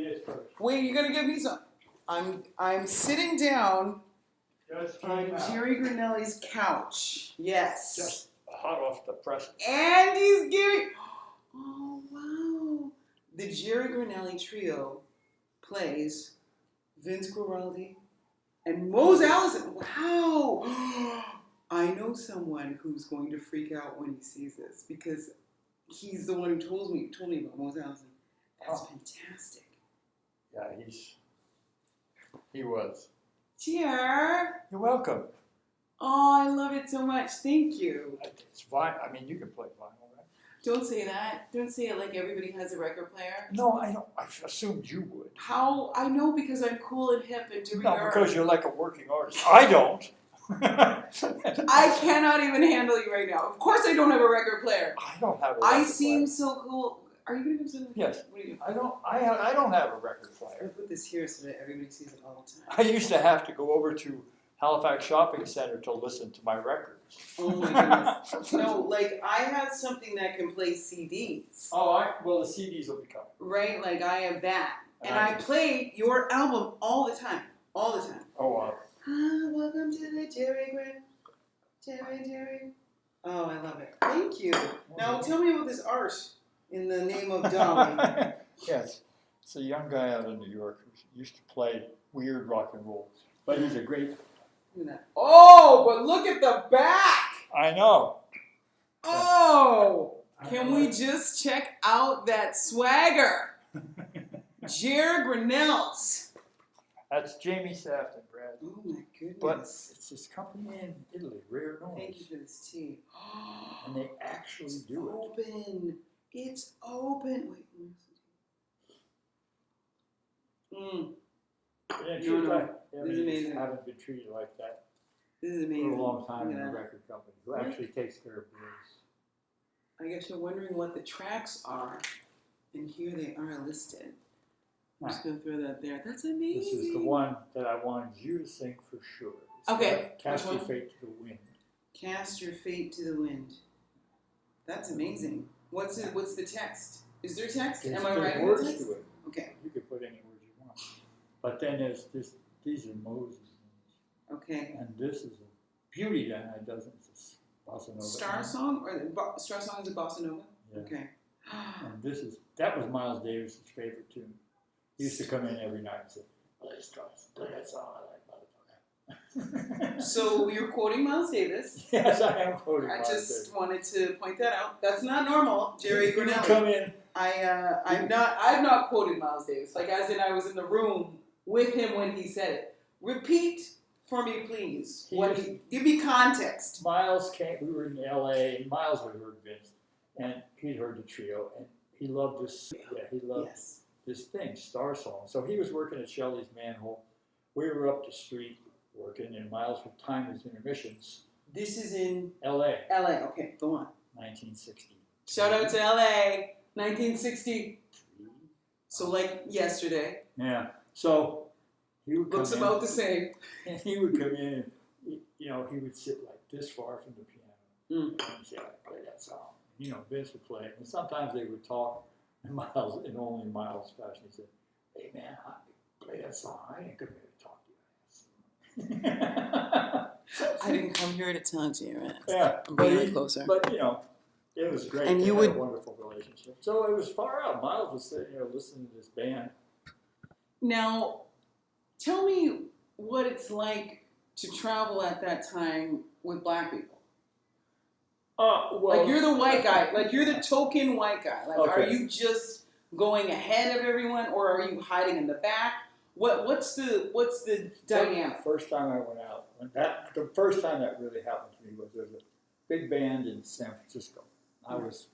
this first. Wait, you're gonna give me some. I'm sitting down Just on came out. Gerry Granelli's couch. Yes. Just hot off the press. And he's giving. Oh wow! The Gerry Granelli trio plays Vince Guaraldi and Mose Allison. Wow! I know someone who's going to freak out when he sees this because he's the one who told me about Mose Allison. That's fantastic. Yeah, he was. Cheer! You're welcome. Oh, I love it so much. Thank you. It's vinyl. I mean, you can play vinyl, right? Don't say that. Don't say it like everybody has a record player. No, I don't. I assumed you would. How? I know because I'm cool and hip and do No, because you're like a working artist. I don't. I cannot even handle you right now. Of course I don't have a record player. I don't have a record I player. seem so cool. Are you going to do something? Yes. What are you doing? I don't have a record I player. put this here so that everybody sees it all the time. I used to have to go over to Halifax Shopping Center to listen to my records. Oh my goodness. No, like I have something that can play CDs. Well, the CDs will be coming. Right? Like I have that. And I play your album all the time. All the time. Oh, wow. Welcome to the Gerry. Oh, I love it. Thank you. Now tell me about this art in the name of Dolly. Yes. It's a young guy out of New York who used to play weird rock and roll. But he's a great... Look at that. Oh, but look at the back. I know. Oh, can we just check out that swagger? Gerry Granelli's. That's Jamie Safton, Brad. Oh my goodness. But it's this company in Italy, Rare Noise. Thank you for this tea. And they actually do it. Open. It's open. Wait. This is amazing. Haven't been treated like that This is amazing. for a long time in Look the at that. record company. Who actually takes care of blues. I guess you're wondering what the tracks are, and here they are listed. I'm just gonna throw that there. That's amazing. This is the one that I wanted you to sing for sure. It's Okay. Cast Which Your one? Fate to the Wind. Cast your fate to the wind. That's amazing. What's the text? Is there text? There's Am I writing the words text? to it. Okay. You can put any words you want. But then there's this. These are Moses. Okay. And this is a beauty that it doesn't. It's bossa nova. Star Song or Star Song is a bossa nova. Yeah. Okay. And that was Miles Davis's favorite tune. He used to come in every night and say, "Play Stars, play that song I like, motherfucker." So you're quoting Miles Davis. Yes, I am quoting I Miles just Davis. wanted to point that out. That's not normal, Gerry You Granelli. come in. I've not quoted Miles Davis. Like as in I was in the room with him when he said it. Repeat for me, please. Give me context. Miles came. We were in L.A. and Miles had heard Vince, and he'd heard the trio, and he loved this. Yeah, he loved this thing, Star Song. So he was working at Shelley's Manhole. We were up the street working, and Miles would time his intermissions. This is in L.A. L.A. Okay, go on. 1960. Shout out to L.A. 1960. So like yesterday. Yeah. So he would come Looks in, about the same. and he would come in, and he would sit like this far from the piano, and he'd say, "I play that song." Vince would play it, and sometimes they would talk. And Miles, in only Miles fashion, he said, "Hey man, play that song. I ain't come here to talk to you." I didn't come here to tell you, man. Yeah, I'm bringing it closer. But it was great. And They you had would- a wonderful relationship. So it was far out. Miles was sitting there listening to this band. Now, tell me what it's like to travel at that time with black people. Well, Like you're the white guy, like you're the token white guy. Like, Okay. Are you just going ahead of everyone, or are you hiding in the back? What's the dynamic? First time I went out, the first time that really happened to me was there was a big band in San Francisco. I was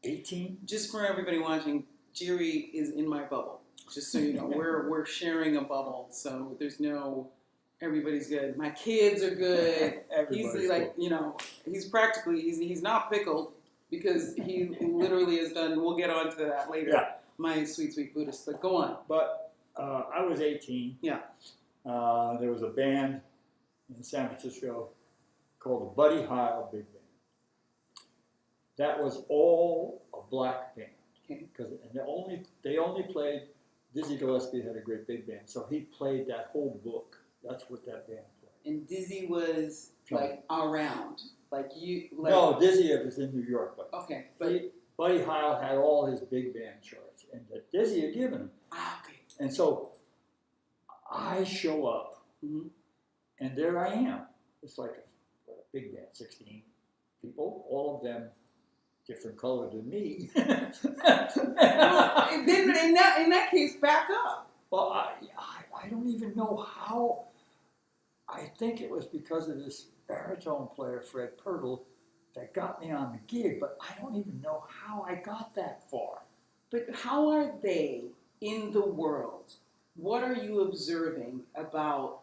18. Just for everybody watching, Gerry is in my bubble. Just so you know, we're sharing a bubble, so there's no. Everybody's good. My kids are good. He's like, he's not pickled because he literally has done. We'll get onto that later. Yeah. My sweet Buddhist, but go on. But I was 18. Yeah. There was a band in San Francisco called the Buddy Heil Big Band. That was all a black band. Okay. Because they only played Dizzy Gillespie had a great big band, so he played that whole book. That's what that band played. And Dizzy was like around, like you. Like, no, Dizzy was in New York, but okay, but Buddy Heil had all his big band charts, and that Dizzy had given him. okay. And so I show up, and there I am. It's like a big band, 16 people, all of them different color than me. Well, then in that case, back up. Well, I don't even know how. I think it was because of this baritone player, Fred Pirtle, that got me on the gig, but I don't even know how I got that far. But how are they in the world? What are you observing about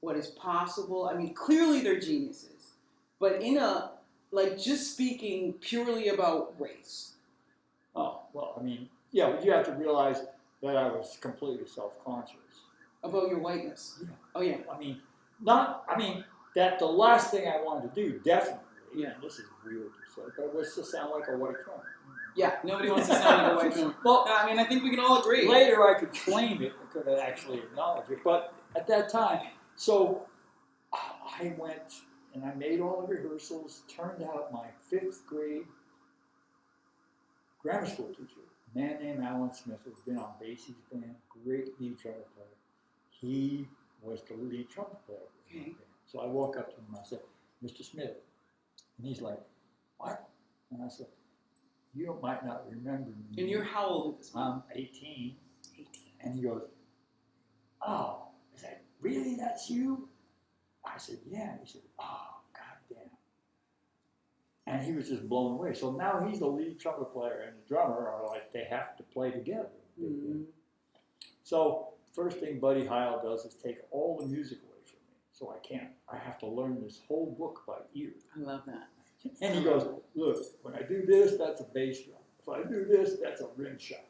what is possible? I mean, clearly they're geniuses, but like just speaking purely about race. Oh, well, I mean, yeah, but you have to realize that I was completely self-conscious. About your whiteness? Yeah. Oh, yeah. That the last thing I wanted to do, definitely, yeah. And this is weird to say, but it was to sound like a white drummer. Yeah, nobody wants to sound like a white drummer. Well, I mean, I think we can all agree. Later I could claim it, I could actually acknowledge it, but at that time, so I went and I made all the rehearsals. Turned out my 5th grade grammar school teacher, a man named Alan Smith, who had been on Basie's band, great lead trumpet player. He was the lead trumpet player. Okay. So I walk up to him and I said, Mr. Smith. And he's like, what? And I said, you might not remember me. And you're how old at this point? I'm 18. 18. And he goes, oh, is that really, that's you? I said, yeah. And he said, oh, goddamn. And he was just blown away. So now he's the lead trumpet player and the drummer are like, they have to play together. Mm-hmm. So first thing Buddy Heil does is take all the music away from me. So I have to learn this whole book by ear. I love that. And he goes, look, when I do this, that's a bass drum. If I do this, that's a rim shot.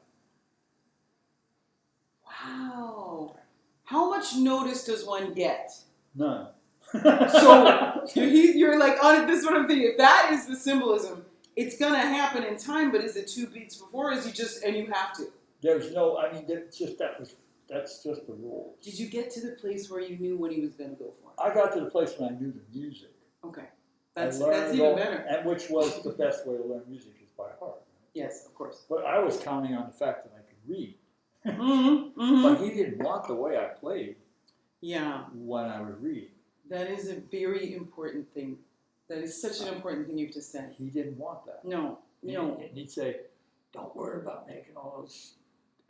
Wow. How much notice does one get? None. So you're like, oh, this is what I'm thinking. If that is the symbolism, it's going to happen in time, but is it 2 beats before, or is and you have to? There's no, I mean, that's just the rule. Did you get to the place where you knew what he was going to go for? I got to the place when I knew the music. Okay. That's even better. And which was the best way to learn music is by heart. Right? Yes, of course. But I was counting on the fact that I could read. Mm-hmm, mm-hmm. But he didn't want the way I played. Yeah. When I was reading. That is a very important thing. That is such an important thing you have to say. He didn't want that. No. And he'd say, don't worry about making all those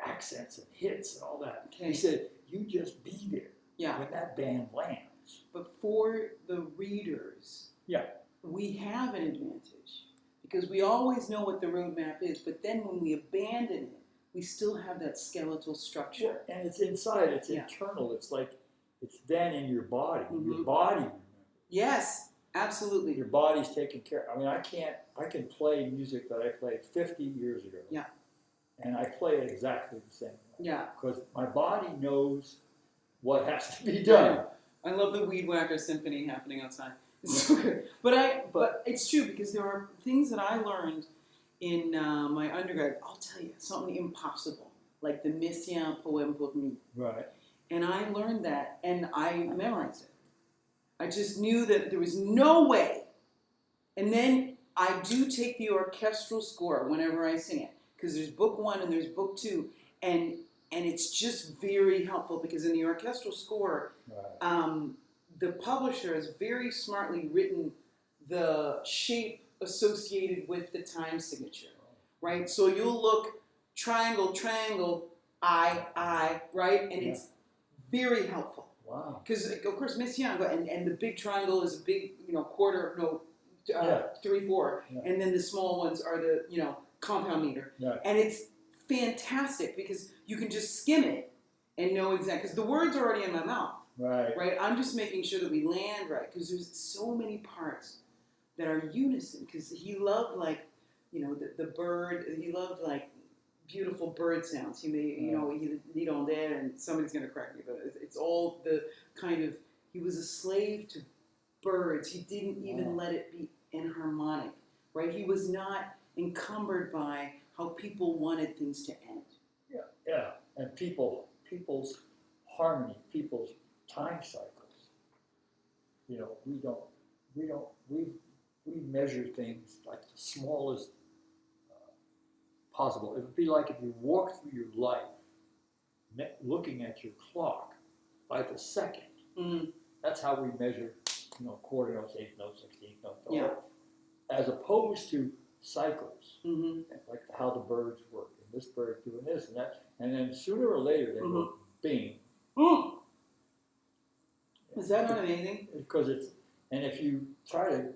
accents and hits and all that. Okay. He said, you just be there when that band lands. But for the readers, yeah, we have an advantage because we always know what the roadmap is, but then when we abandon it, we still have that skeletal structure. Well, and it's inside, it's internal, it's like, it's then in your body. Mm-hmm. Your body remembers. Yes, absolutely. Your body's taken care of. I mean, I can play music that I played 50 years ago. Yeah. And I play it exactly the same way. Yeah. Because my body knows what has to be done. I love the Weed Whacker Symphony happening outside. It's so good. But it's true because there are things that I learned in my undergrad. I'll tell you, something impossible. Like the Measha poem pour me. Right. And I learned that and I memorized it. I just knew that there was no way. And then I do take the orchestral score whenever I sing it. Because there's book 1 and there's book 2. And it's just very helpful because in the orchestral score, the publisher has very smartly written the shape associated with the time signature, right? So you'll look triangle, triangle, I, right? And it's very helpful. Wow. Because, of course, Measha, and the big triangle is a big, quarter note, 3/4. Yeah. And then the small ones are the, compound meter. Yeah. And it's fantastic because you can just skim it and know exactly, because the words are already in my mouth. Right. Right? I'm just making sure that we land right because there's so many parts that are unison because he loved the bird, he loved beautiful bird sounds. He made, he lead on there and somebody's going to correct me, but it's all the kind of, he was a slave to birds. He didn't even let it be inharmonic, right? He was not encumbered by how people wanted things to end. Yeah. And people's harmony, people's time cycles. You know, we measure things like the smallest possible. It would be like if you walked through your life looking at your clock by the second. Mm. That's how we measure, you know, quarter notes, eighth notes, 16th notes, Yeah. as opposed to cycles, Mm-hmm. like how the birds work, and this bird's doing this and that, and then sooner or later they go bing. Mm. Is that not amazing? Because it's, and if you try to,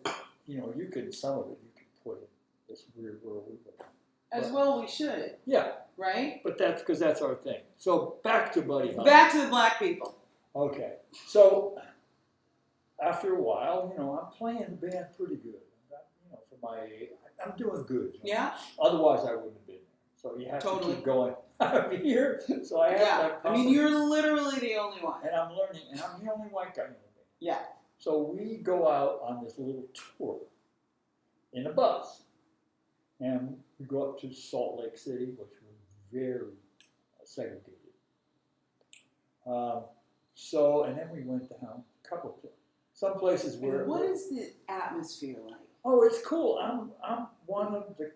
you know, you could, some of it you could put in this weird world we live in. As well we should, Yeah, right? but that's because that's our thing. So back to Buddy Holly. Back to the black people. Okay, so after a while, you know, I'm playing the band pretty good. You know, for my age, I'm doing good. You know? Yeah. Otherwise, I wouldn't have been there. So you have to keep going. I'm here, so I have that. I mean, you're literally the only one. And I'm learning, and I'm the only white guy in the band. Yeah. So we go out on this little tour in a bus, and we go up to Salt Lake City, which was very segregated. So, and then we went down a couple of places. Some places where. And what is the atmosphere like? Oh, it's cool. I'm one of the.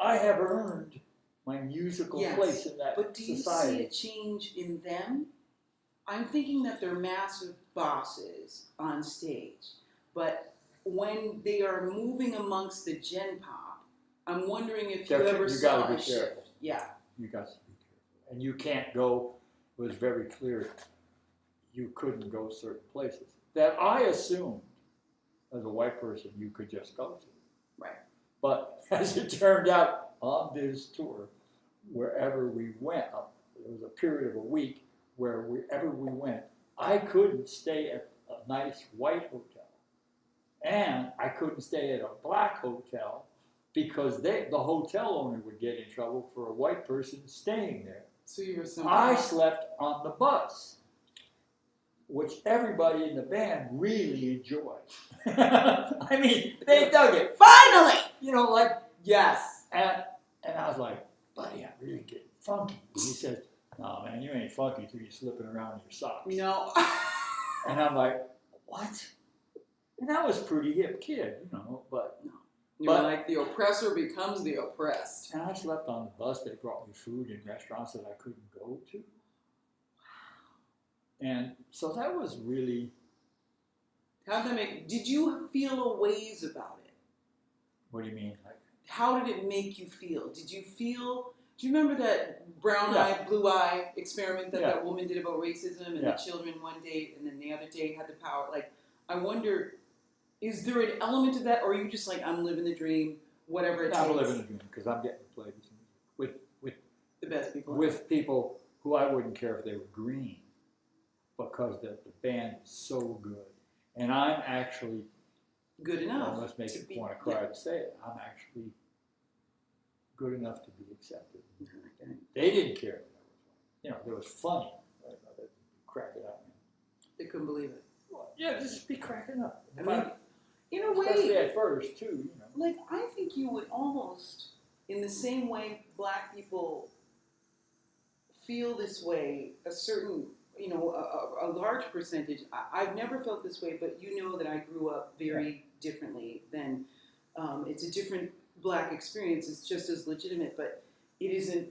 I have earned my musical place in that but do you society. see a change in them? I'm thinking that they're massive bosses on stage, but when they are moving amongst the gen pop, I'm wondering if you ever saw a shift. Yeah. You got to be careful, and you can't go. It was very clear. You couldn't go certain places that I assumed, as a white person, you could just go to. Right. But as it turned out, on this tour, wherever we went, there was a period of a week where wherever we went, I couldn't stay at a nice white hotel, and I couldn't stay at a black hotel because the hotel owner would get in trouble for a white person staying there. So you were I slept on the bus, which everybody in the band really enjoyed. I mean, they dug it. Finally! You know, like, Yes. and I was like, buddy, I'm really getting funky. And he says, no, man, you ain't funky till you're slipping around in your socks. No. And I'm like, what? And I was a pretty hip kid, you know, but. You're like, the oppressor becomes the oppressed. And I slept on the bus. They brought me food in restaurants that I couldn't go to. And so that was really. How'd that make? Did you feel a ways about it? What do you mean? Like, how did it make you feel? Did you feel? Do you remember that brown eye, blue eye experiment that that woman did about racism and the children one day and then the other day had the power? Like, I wonder, is there an element of that, or are you just like, I'm living the dream, whatever it takes? I'm living the dream because I'm getting to play this music with the best people. With people who I wouldn't care if they were green, because the band is so good. And I'm actually good enough. Let's make it want to cry to say it. I'm actually good enough to be accepted. Okay. They didn't care that I was funny. You know, it was funny. They'd crack it up. They couldn't believe it. Well, yeah, just be cracking up. I mean, in a way, especially at first too. You know, like I think you would almost, in the same way, black people feel this way. A certain, you know, a large percentage. I've never felt this way, but you know that I grew up very differently than. It's a different black experience. It's just as legitimate, but it isn't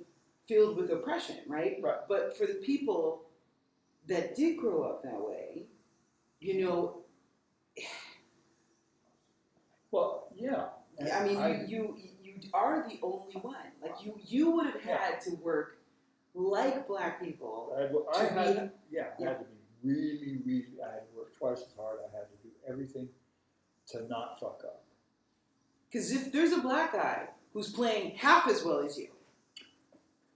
filled with oppression, right? Right. But for the people that did grow up that way, you know. Well, yeah. I mean, you are the only one. Like you would have had to work like black people. I had to be really, really. I had to work twice as hard. I had to do everything to not fuck up. Because if there's a black guy who's playing half as well as you,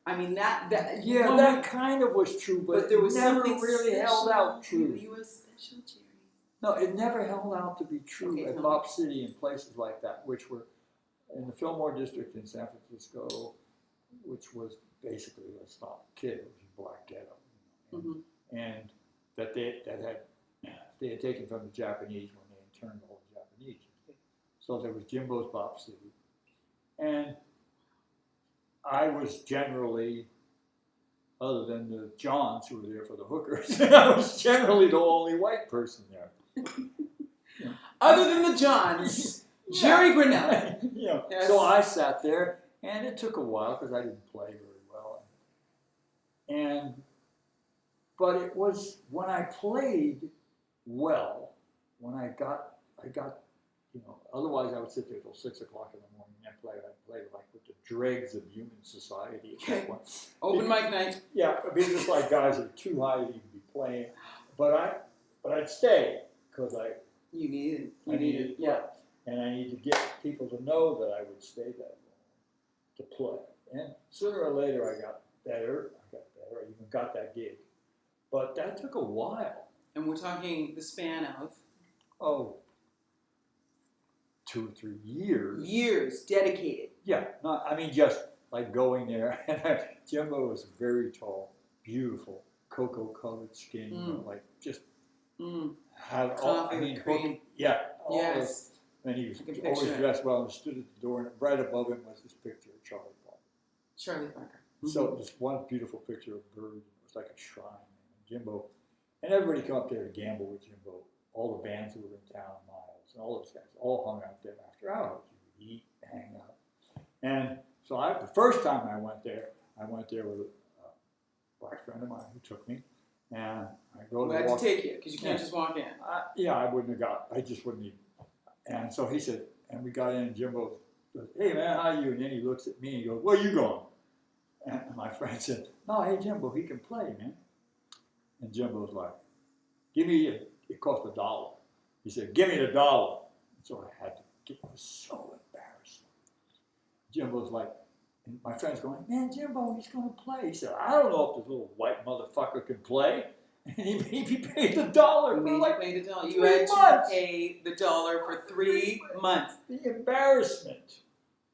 I mean that that kind of was true, but there was never something really held out true. You were special, Gerry. No, it never held out to be true at no. Bop City and places like that, which were in the Fillmore District in San Francisco, which was basically, let's not kid, it was a black ghetto, you know, and that they had taken from the Japanese when they interned all the Japanese. So there was Jimbo's Bop City, and I was generally other than the Johns who were there for the hookers. I was generally the only white person there. Other than the Johns, Gerry Granelli. Yes. So I sat there, and it took a while because I didn't play very well. But it was when I played well, when I got, otherwise I would sit there till 6 o'clock in the morning and play. I'd play like with the dregs of human society at that point. Open mic night. Yeah, I mean, just like guys that are too high to even be playing. But I'd stay because You needed. Yeah. And I need to get people to know that I would stay that long to play. And sooner or later I got better. I even got that gig. But that took a while. And we're talking the span of? 2 or 3 years. Years dedicated. Yeah. Just like going there. And Jimbo was very tall, beautiful, cocoa-colored skin, like just had all, cream. Yes. And he was always dressed well and stood at the door, and right above him was this picture of Charlie Parker. Charlie Parker. So this one beautiful picture of a bird. It was like a shrine. And Jimbo, and everybody come up there to gamble with Jimbo. All the bands who were in town, Miles, and all those guys, all hung out there after hours. You would eat, hang out. And so the first time I went there with a black friend of mine who took me. And I go to walk. To take you, because you can't just walk in. I wouldn't have got, I just wouldn't even. And so he said, and we got in, and Jimbo goes, "Hey man, how are you?" And then he looks at me and he goes, "Where are you going?" And my friend said, "No, hey Jimbo, he can play, man." And Jimbo's like, it cost $1. He said, "Give me the $1." And so I had to it was so embarrassing. Jimbo's like, and my friend's going, "Man, Jimbo, he's going to play." He said, "I don't know if this little white motherfucker can play." And he made me pay the $1. You like pay the $1. You had to pay the $1 for 3 months. The embarrassment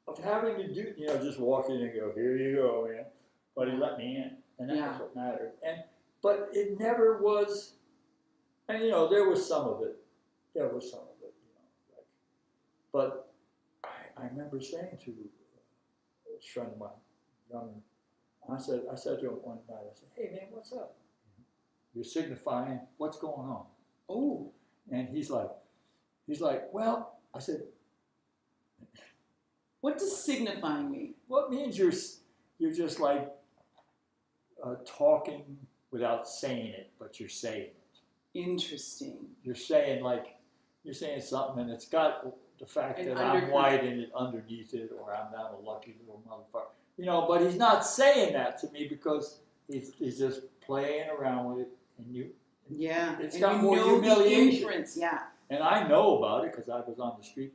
of having to do, just walk in and go, "Here you go, man." But he let me in, and that's what mattered. But it never was, and there was some of it. But I remember saying to a friend of mine, I said to him one night, I said, "Hey man, what's up? You're signifying what's going on." Oh. And he's like, "Well," I said, "What does signifying mean?" "Well, it means you're just like talking without saying it, but you're saying it." Interesting. You're saying something, and it's got the fact that I'm white in it underneath it, or I'm not a lucky little motherfucker. But he's not saying that to me because he's just playing around with it, and it's got more humiliation. And I know about it because I was on the street.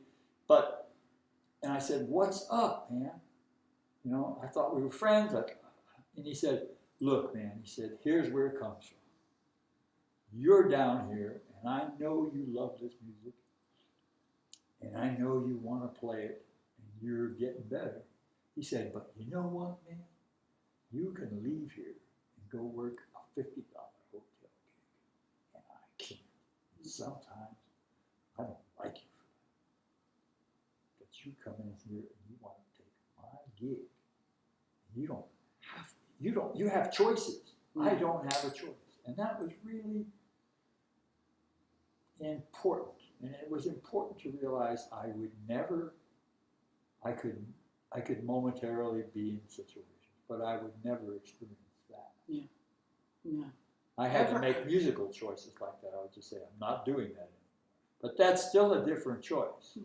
And I said, "What's up, man? I thought we were friends." And he said, "Look, man," he said, "here's where it comes from. You're down here, and I know you love this music, and I know you want to play it, and you're getting better." He said, "But you know what, man? You can leave here and go work a $50 hotel gig, and I can't. Sometimes I don't like you for that. But you come in here and you want to take my gig. You don't have to. You have choices. I don't have a choice." And that was really important. And it was important to realize I could momentarily be in situations, but I would never experience that. Yeah. I had to make musical choices like that. I would just say, "I'm not doing that anymore." But that's still a different choice.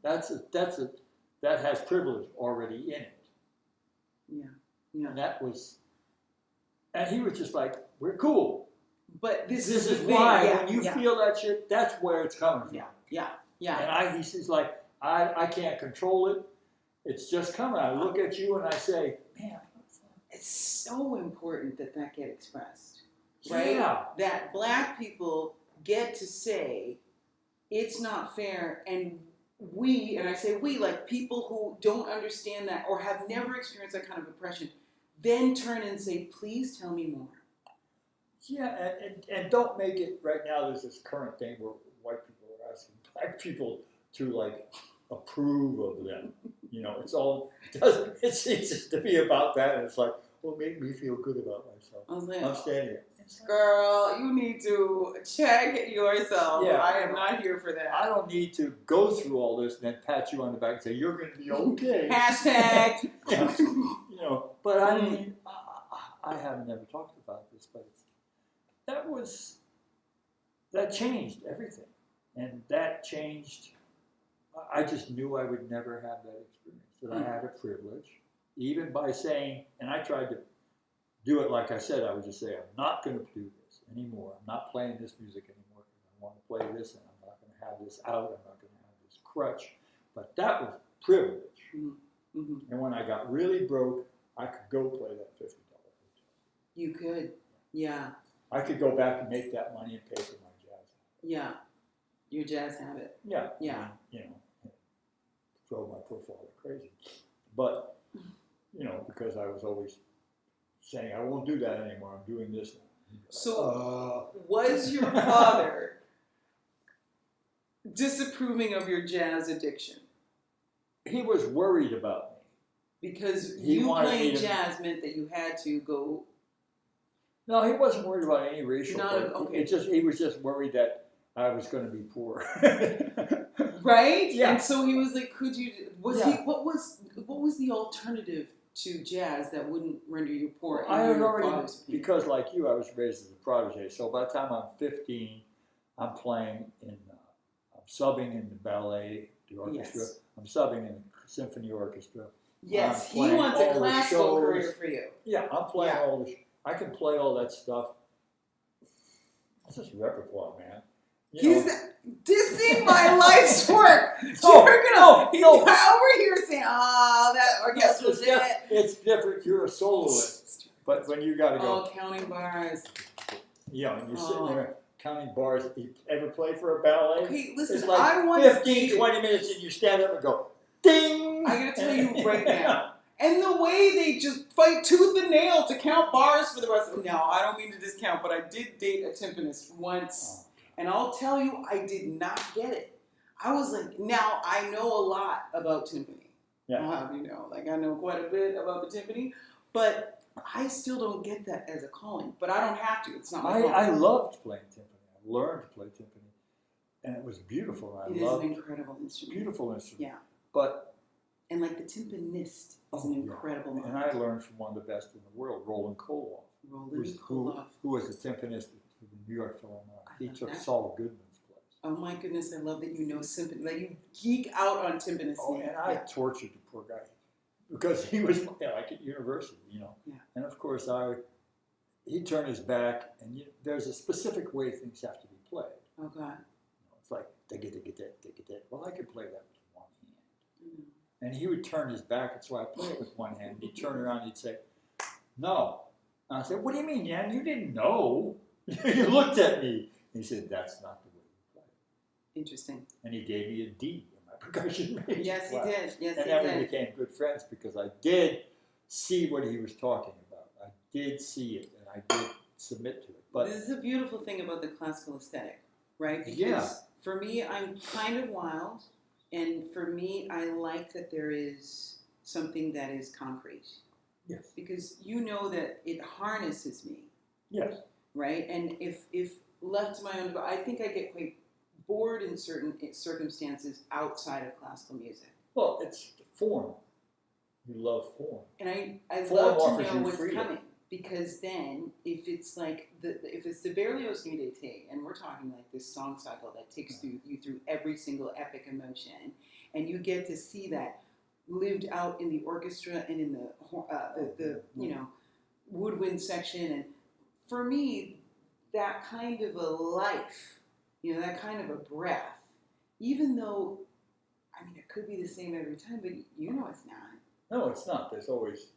That has privilege already in it. And he was just like, "We're cool. But this is why when you feel that shit, that's where it's coming from." And he says, like, I can't control it. It's just coming. I look at you and I say, "Man, it's so important that get expressed, right? Yeah. That black people get to say it's not fair, and I say we, like people who don't understand that or have never experienced that kind of oppression, then turn and say, "Please tell me more." Yeah, and don't make it, right now there's this current thing where white people are asking black people to like approve of them. It seems to be about that, and it's like, what made me feel good about myself. I was like, I'm standing there. girl, you need to check yourself. Yeah. I am not here for that. I don't need to go through all this and then pat you on the back and say, you're going to be okay. Hashtag. Yeah. You know, but I mean, I have never talked about this, but that changed everything. And that changed, I just knew I would never have that experience, that I had a privilege, even by saying, and I tried to do it like I said, I would just say, I'm not going to do this anymore. I'm not playing this music anymore because I want to play this, and I'm not going to have this out. I'm not going to have this crutch. But that was privilege. Mm-hmm. And when I got really broke, I could go play that $50 hotel. You could, yeah. I could go back and make that money and pay for my jazz. Yeah, your jazz habit. Yeah. Yeah. I mean, you know, drove my poor father crazy. But, you know, because I was always saying, I won't do that anymore. I'm doing this now. So, was your father disapproving of your jazz addiction? He was worried about me. Because He you wanted playing me to- jazz meant that you had to go. No, he wasn't worried about any racial. Okay. He was just worried that I was going to be poor. Right? Yeah. And so he was like, could you, Yeah. what was the alternative to jazz that wouldn't render you poor? I had already, father's opinion? because like you, I was raised as a protege. So by the time I'm 15, I'm playing in, I'm subbing in the ballet, the orchestra. Yes. I'm subbing in the symphony orchestra. Yes, I'm he playing wants all a the classical shows. career for you. Yeah, I'm playing Yeah. all the, I can play all that stuff. It's just repertoire, man. You know, This ain't my life's work. No, You're no. over here saying, that orchestra it's, shit. it's different. You're a soloist. But when you got to go, Oh, counting bars. you know, and you're sitting there counting bars. You ever play for a ballet? Okay, listen, It's like I want 15, 20 minutes and you stand up and go, ding! I gotta tell you right now. And the way they just fight tooth and nail to count bars for the rest of No, I don't mean to discount, but I did date a timpanist once. And I'll tell you, I did not get it. I was like, now I know a lot about timpani. Yeah. I'll have you know. Like, I know quite a bit about the timpani, but I still don't get that as a calling. But I don't have to. It's not my calling. I loved playing timpani. I learned to play timpani. And it was beautiful. It is an incredible instrument. Beautiful instrument. Yeah. But And like the timpanist is an incredible And I learned from one of the best in the world, Roland Koloff. Who was the timpanist of the New York Philharmonic. He took Saul Goodman's place. Oh my goodness, I love that you know symphony. Like you geek out on timpanists. Oh, and I tortured the poor guy because he was like at university, you know. Yeah. And of course, he turned his back, and there's a specific way things have to be played. Oh God. You know, it's like dig-a-dig-a-dig. Well, I could play that with one hand. Mm-hmm. And he would turn his back, and so I play it with one hand. He'd turn around, and he'd say, "No." And I said, "What do you mean, Jan? You didn't know. You looked at me." He said, "That's not the way you play." Interesting. And he gave me a D in my percussion major Yes, class. he did. Yes, And he then we did. became good friends because I did see what he was talking about. I did see it, and I did submit to it. But This is a beautiful thing about the classical aesthetic, right? Because Yeah. for me, I'm kind of wild, and for me, I like that there is something that is concrete. yes, Because you know that it harnesses me, yes, right? And if left to my own, I think I get quite bored in certain circumstances outside of classical music. well, it's form. You love form. And I Form love to offers know you what's freedom. coming, because then if it's like if it's the Berlioz Nuit d'été, and we're talking like this song cycle that takes you through every single epic emotion, and you get to see that lived out in the orchestra and in the woodwind section, and for me that kind of a life, that kind of a breath, even though I mean it could be the same every time, but it's not. No, it's not. There's always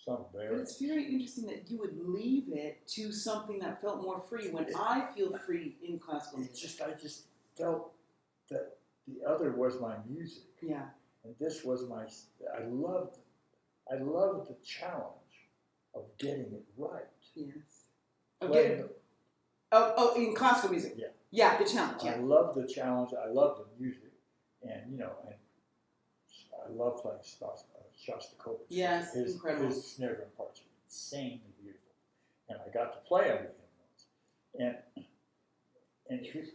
some But there. it's very interesting that you would leave it to something that felt more free when I feel free in classical music. I just felt that the other was my music. Yeah. And this was I loved the challenge of getting it right. Yes. Playing- In classical music. Yeah. Yeah, the challenge. I Yeah. love the challenge. I love the music, and and I love playing Shostakovich. Yes, incredible. His snare drum parts are insanely beautiful, and I got to play them with him once. And he was,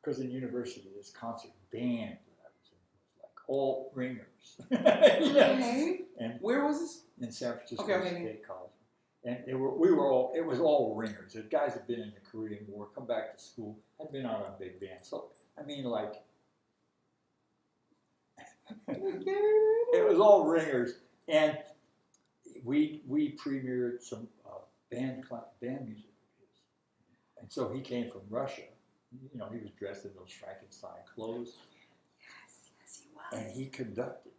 because in university, this concert band that I was in was like all ringers. Okay. And where was this? in San Francisco Okay. State College. And it was all ringers. The guys had been in the Korean War, come back to school, had been on a big band. So, I mean, like, it was all ringers. And we premiered some band music of his. And so he came from Russia. You know, he was dressed in those Frankenstein clothes. Yes, he was. And he conducted.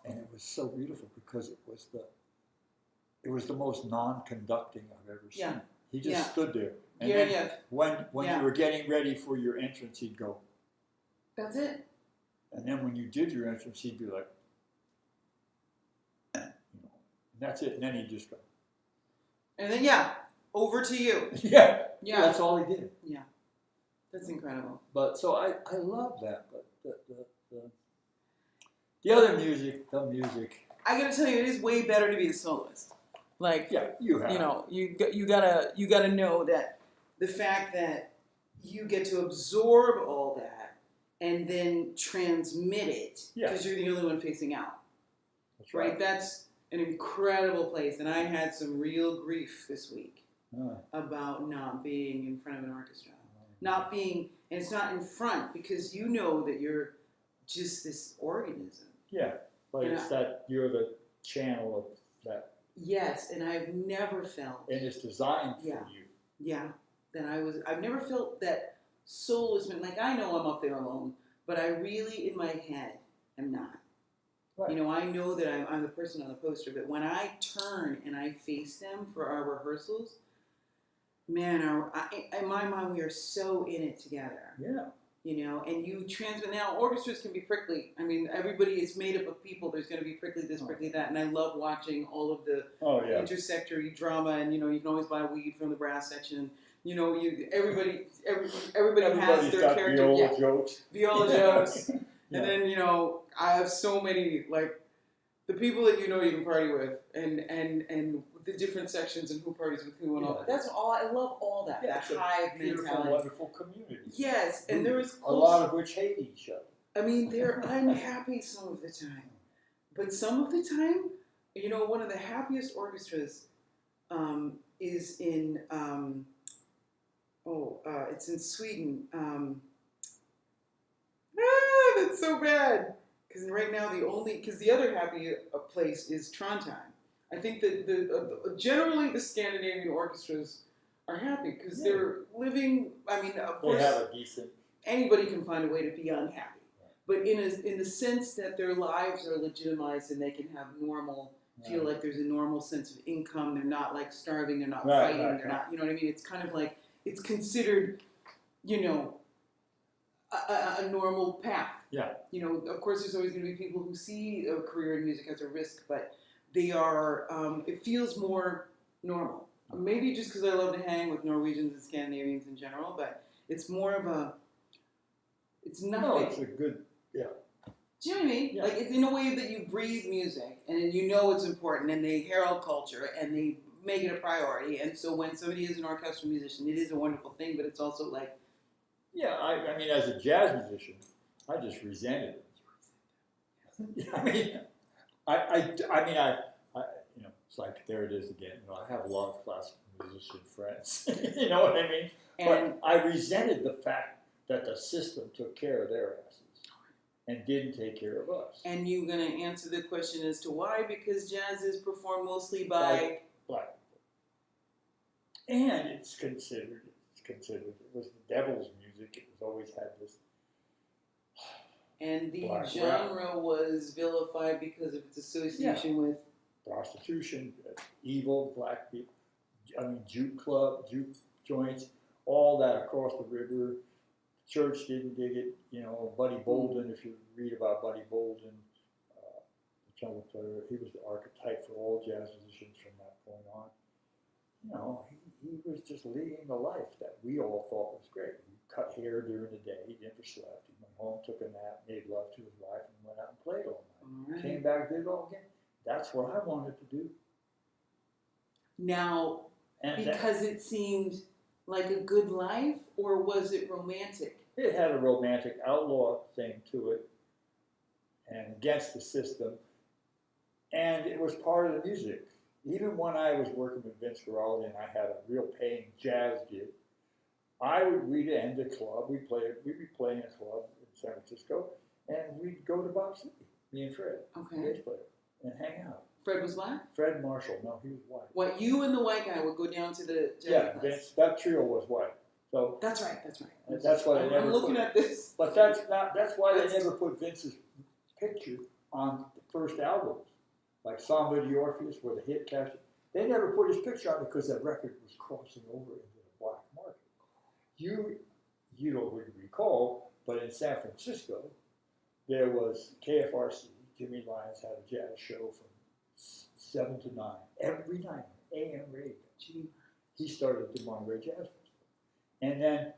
And it was so beautiful because it was the most non-conducting I've ever seen. Yeah. He just stood there. And Gerry, then when you were getting ready for your entrance, he'd go. That's it. And then when you did your entrance, he'd be like, you know, and that's it. And then he'd just go. And then over to you. Yeah. Yeah. That's all he did. Yeah. That's incredible. But so I love that. But the other music, the music. I gotta tell you, it is way better to be the soloist. Like, you have. You know, you gotta know that the fact that you get to absorb all that and then transmit it because you're the only one facing out. That's right. That's an incredible place, and I had some real grief this week about not being in front of an orchestra, not being, and it's not in front because you know that you're just this organism. Yeah, but it's that you're the channel of that. Yes, and I've never felt. And it's designed for you. Yeah, I've never felt that soloist. Like, I know I'm up there alone, but I really, in my head, am not. Right. You know, I know that I'm the person on the poster, but when I turn and I face them for our rehearsals, man, in my mind, we are so in it together. Yeah. You know, and you transmit. Now, orchestras can be prickly. I mean, everybody is made up of people. There's going to be prickly this, prickly that. And I love watching all of the intersectory drama. And, you know, you can always buy weed from the brass section. You know, everybody has their character. Viola jokes. Viola jokes. And then, you know, I have so many, like, the people that you know you can party with and the different sections and who parties with who and all that. That's all. I love all that. Yeah, that hive beautiful, mentality. wonderful community. Yes, and there is a lot of which hate each other. I mean, they're unhappy some of the time, but some of the time, you know, one of the happiest orchestras is in it's in Sweden. That's so bad. Because right now the other happy place is Trondheim. I think that generally the Scandinavian orchestras are happy because they're living. I mean, of course, they have a decent. Anybody can find a way to be unhappy, but in the sense that their lives are legitimized and they can have normal. Feel like there's a normal sense of income. They're not like starving. They're not fighting. They're not. You know what I mean? It's kind of like it's considered, you know, a normal path. Yeah. You know, of course, there's always going to be people who see a career in music as a risk, but they are. It feels more normal. Maybe just because I love to hang with Norwegians and Scandinavians in general, but it's more of a. It's nothing. No, it's a good. Yeah. Do you know what I mean? Yeah. Like, it's in a way that you breathe music, and you know it's important, and they herald culture, and they make it a priority. And so when somebody is an orchestral musician, it is a wonderful thing, but it's also like. Yeah, I mean, as a jazz musician, I just resented it. I mean, I you know, it's like there it is again. You know, I have a lot of classical musician friends. You know what I mean? But I resented the fact that the system took care of their asses and didn't take care of us. And you're going to answer the question as to why? Because jazz is performed mostly by black people, and it's considered. It was the devil's music. It was always had this. And the genre was vilified because of its association with prostitution, evil, black people. I mean, juke joints, all that across the river. Church didn't dig it. You know, Buddy Bolden. If you read about Buddy Bolden, the trumpet player, he was the archetype for all jazz musicians from that point on. You know, he was just leading the life that we all thought was great. cut hair during the day. He never slept. He went home, took a nap, made love to his wife, and went out and played all night. All right. Came back, did it all again. That's what I wanted to do. Now, And because it seemed like a good life, or was it romantic? it had a romantic outlaw thing to it, and against the system. And it was part of the music. Even when I was working with Vince Guaraldi and I had a real paying jazz gig, we'd end the club. We'd be playing a club in San Francisco, and we'd go to Bob City, me and Fred, Okay. bass player, and hang out. Fred was black? Fred Marshall, no, he was white. What, you and the white guy would go down to the jazz Yeah, class? Vince, that trio was white. So That's right. that's why they never I'm looking put, at this. But that's why they never put Vince's picture on the first albums, like Samba de Orpheus, where the hit cashed. They never put his picture on because that record was crossing over into the black market. You don't really recall, but in San Francisco, there was KFRC. Jimmy Lyons had a jazz show from 7 to 9 every night on AM radio. Gee. He started the Monterey Jazz Festival. And then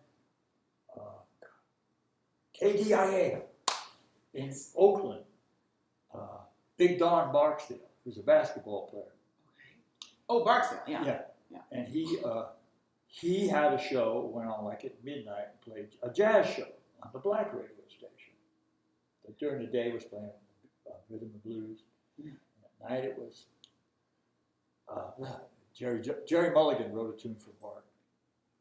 KDIA in Oakland, Big Don Barksdale, who's a basketball player. Oh, Barksdale, yeah. Yeah. And he had a show, went on like at midnight and played a jazz show on the black radio station. But during the day was playing rhythm and blues. And at night it was Jerry Mulligan wrote a tune for Bark.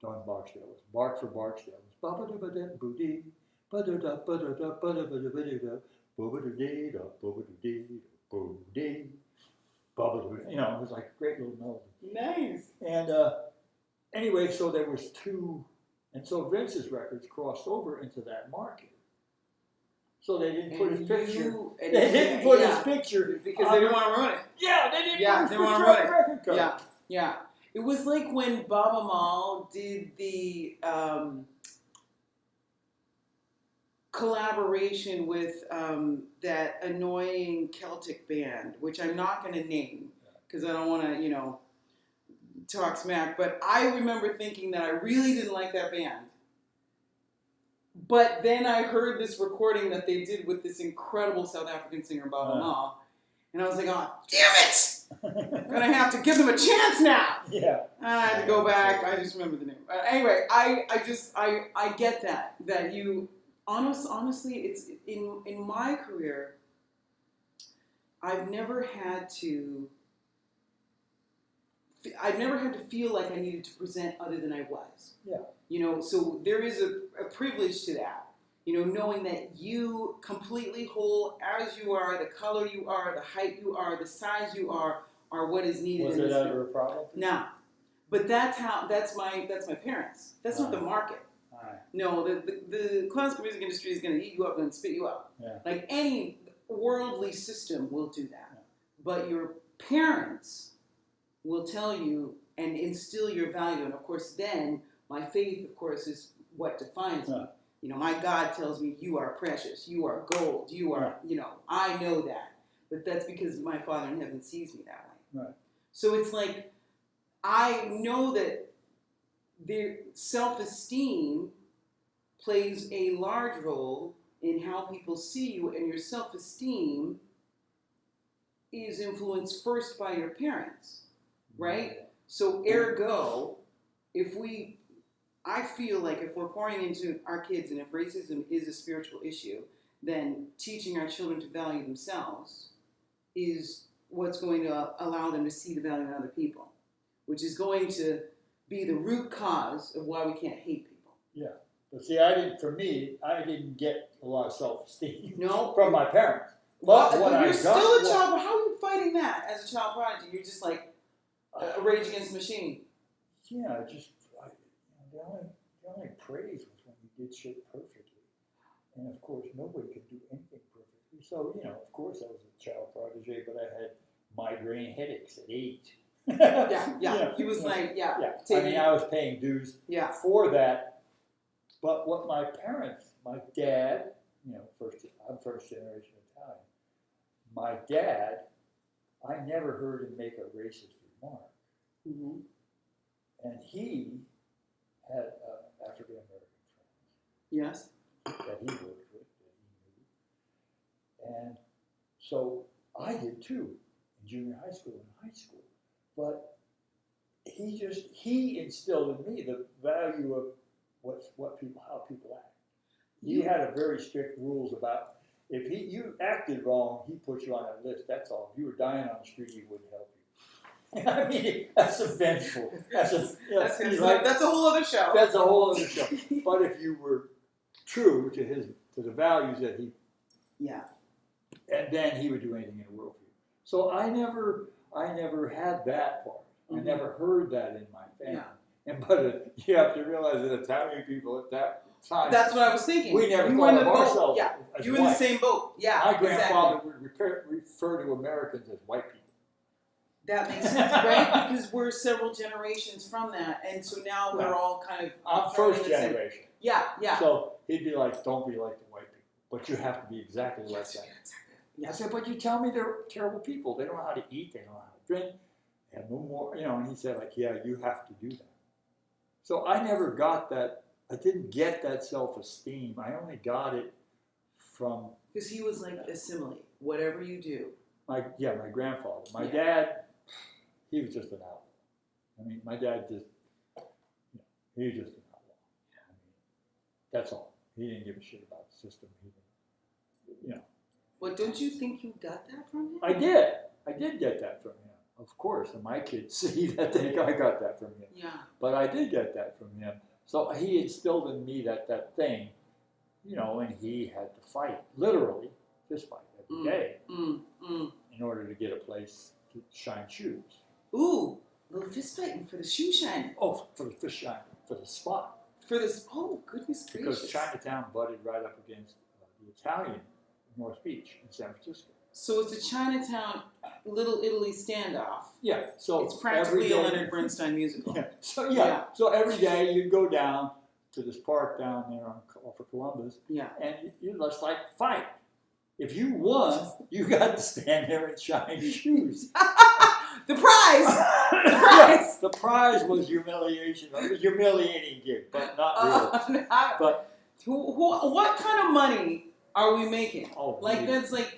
Don Barksdale was Bark for Barksdale. It was ba-ba-da-ba-da-boo-dee, ba-da-da-ba-da-da-ba-da-ba-da-ba-da-da, ba-ba-da-dee-da, ba-ba-da-dee-da, boo-dee, ba-ba-da. You know, it was like a great little melody. Nice. And anyway, so there was two, and so Vince's records crossed over into that market. So they didn't put his picture. They didn't put his picture because they didn't want to ruin it. Yeah, they didn't put his they picture want on to ruin the record cover. Yeah, yeah. It was like when Baba Mal did the collaboration with that annoying Celtic band, which I'm not going to name because I don't want to, talk smack. But I remember thinking that I really didn't like that band. But then I heard this recording that they did with this incredible South African singer, Baba Mal, and I was like, oh, damn it! I'm going to have to give them a chance now! Yeah. I had to go back. I just remember the name. Anyway, I get that you, honestly, it's in my career, I've never had to feel like I needed to present other than I was. Yeah. So there is a privilege to that. Knowing that you completely whole as you are, the color you are, the height you are, the size you are what is needed. Was it ever a problem? No. But that's my parents. That's not the market. No, the classical music industry is going to eat you up and spit you out. Yeah. Like any worldly system will do that. Yeah. But your parents will tell you and instill your value. And of course, then my faith, of course, is what defines me. My God tells me you are precious, you are gold, you are, I know that. But that's because my Father in heaven sees me that way. Right. So it's like, I know that their self-esteem plays a large role in how people see you, and your self-esteem is influenced first by your parents, right? So ergo, I feel like if we're pouring into our kids, and if racism is a spiritual issue, then teaching our children to value themselves is what's going to allow them to see the value in other people, which is going to be the root cause of why we can't hate people. Yeah. But see, I didn't get a lot of self-esteem from my parents. But you're still a child. How are you fighting that as a child prodigy? You're just like a Rage Against the Machine. Yeah, the only praise was when you did shit perfectly. And of course, nobody could do anything perfectly. So, of course I was a child prodigy, but I had migraine headaches at 8. Yeah. He was like, I was paying dues for that. But what my dad, I'm first generation Italian. My dad, I never heard him make a racist remark. Mm-hmm. And he had African American friends. Yes. that he worked with, that he knew. And so I did too, in junior high school and high school. But he instilled in me the value of how people act. He had a very strict rules about if you acted wrong, he put you on that list. That's all. If you were dying on the street, he wouldn't help you. I mean, that's vengeful. That's a whole other show. That's a whole other show. But if you were true to the values that he, and then he would do anything in the world for you. So I never had that part. I never heard that in my family. But you have to realize that Italian people at that time. That's what I was thinking. We never thought of ourselves. Yeah, as you were in the same boat. Yeah, my grandfather would refer to Americans as white people. That makes sense, right? Because we're several generations from that, and so now we're all kind of. I'm first generation. Yeah. So he'd be like, "Don't be like the white people, but you have to be exactly like that." I said, "But you tell me they're terrible people. They don't know how to eat. They don't know how to drink. They have no more, And he said, like, "Yeah, you have to do that." So I never got that. I didn't get that self-esteem. I only got it from because he was like assimilate whatever you do. My grandfather. My dad, he was just an outlaw. I mean, my dad he was just an outlaw. I mean, that's all. He didn't give a shit about the system. But don't you think you got that from him? I did. I did get that from him, of course. And my kids see that I got that from him. Yeah. But I did get that from him. So he instilled in me that thing, and he had to fight, literally, fist fight every day in order to get a place to shine shoes. Ooh, a little fist fighting for the shoe shining. Oh, for the fist shine, for the spot. Oh, goodness gracious. Because Chinatown butted right up against the Italian North Beach in San Francisco. So it's a Chinatown, Little Italy standoff. Yeah, so it's practically a Leonard Bernstein musical. So every day you'd go down to this park down there off of Columbus, and you'd just like fight. If you won, you got to stand there and shine shoes. The prize! The prize was humiliation. It was a humiliating gig, but not really. But what kind of money are we making? That's like.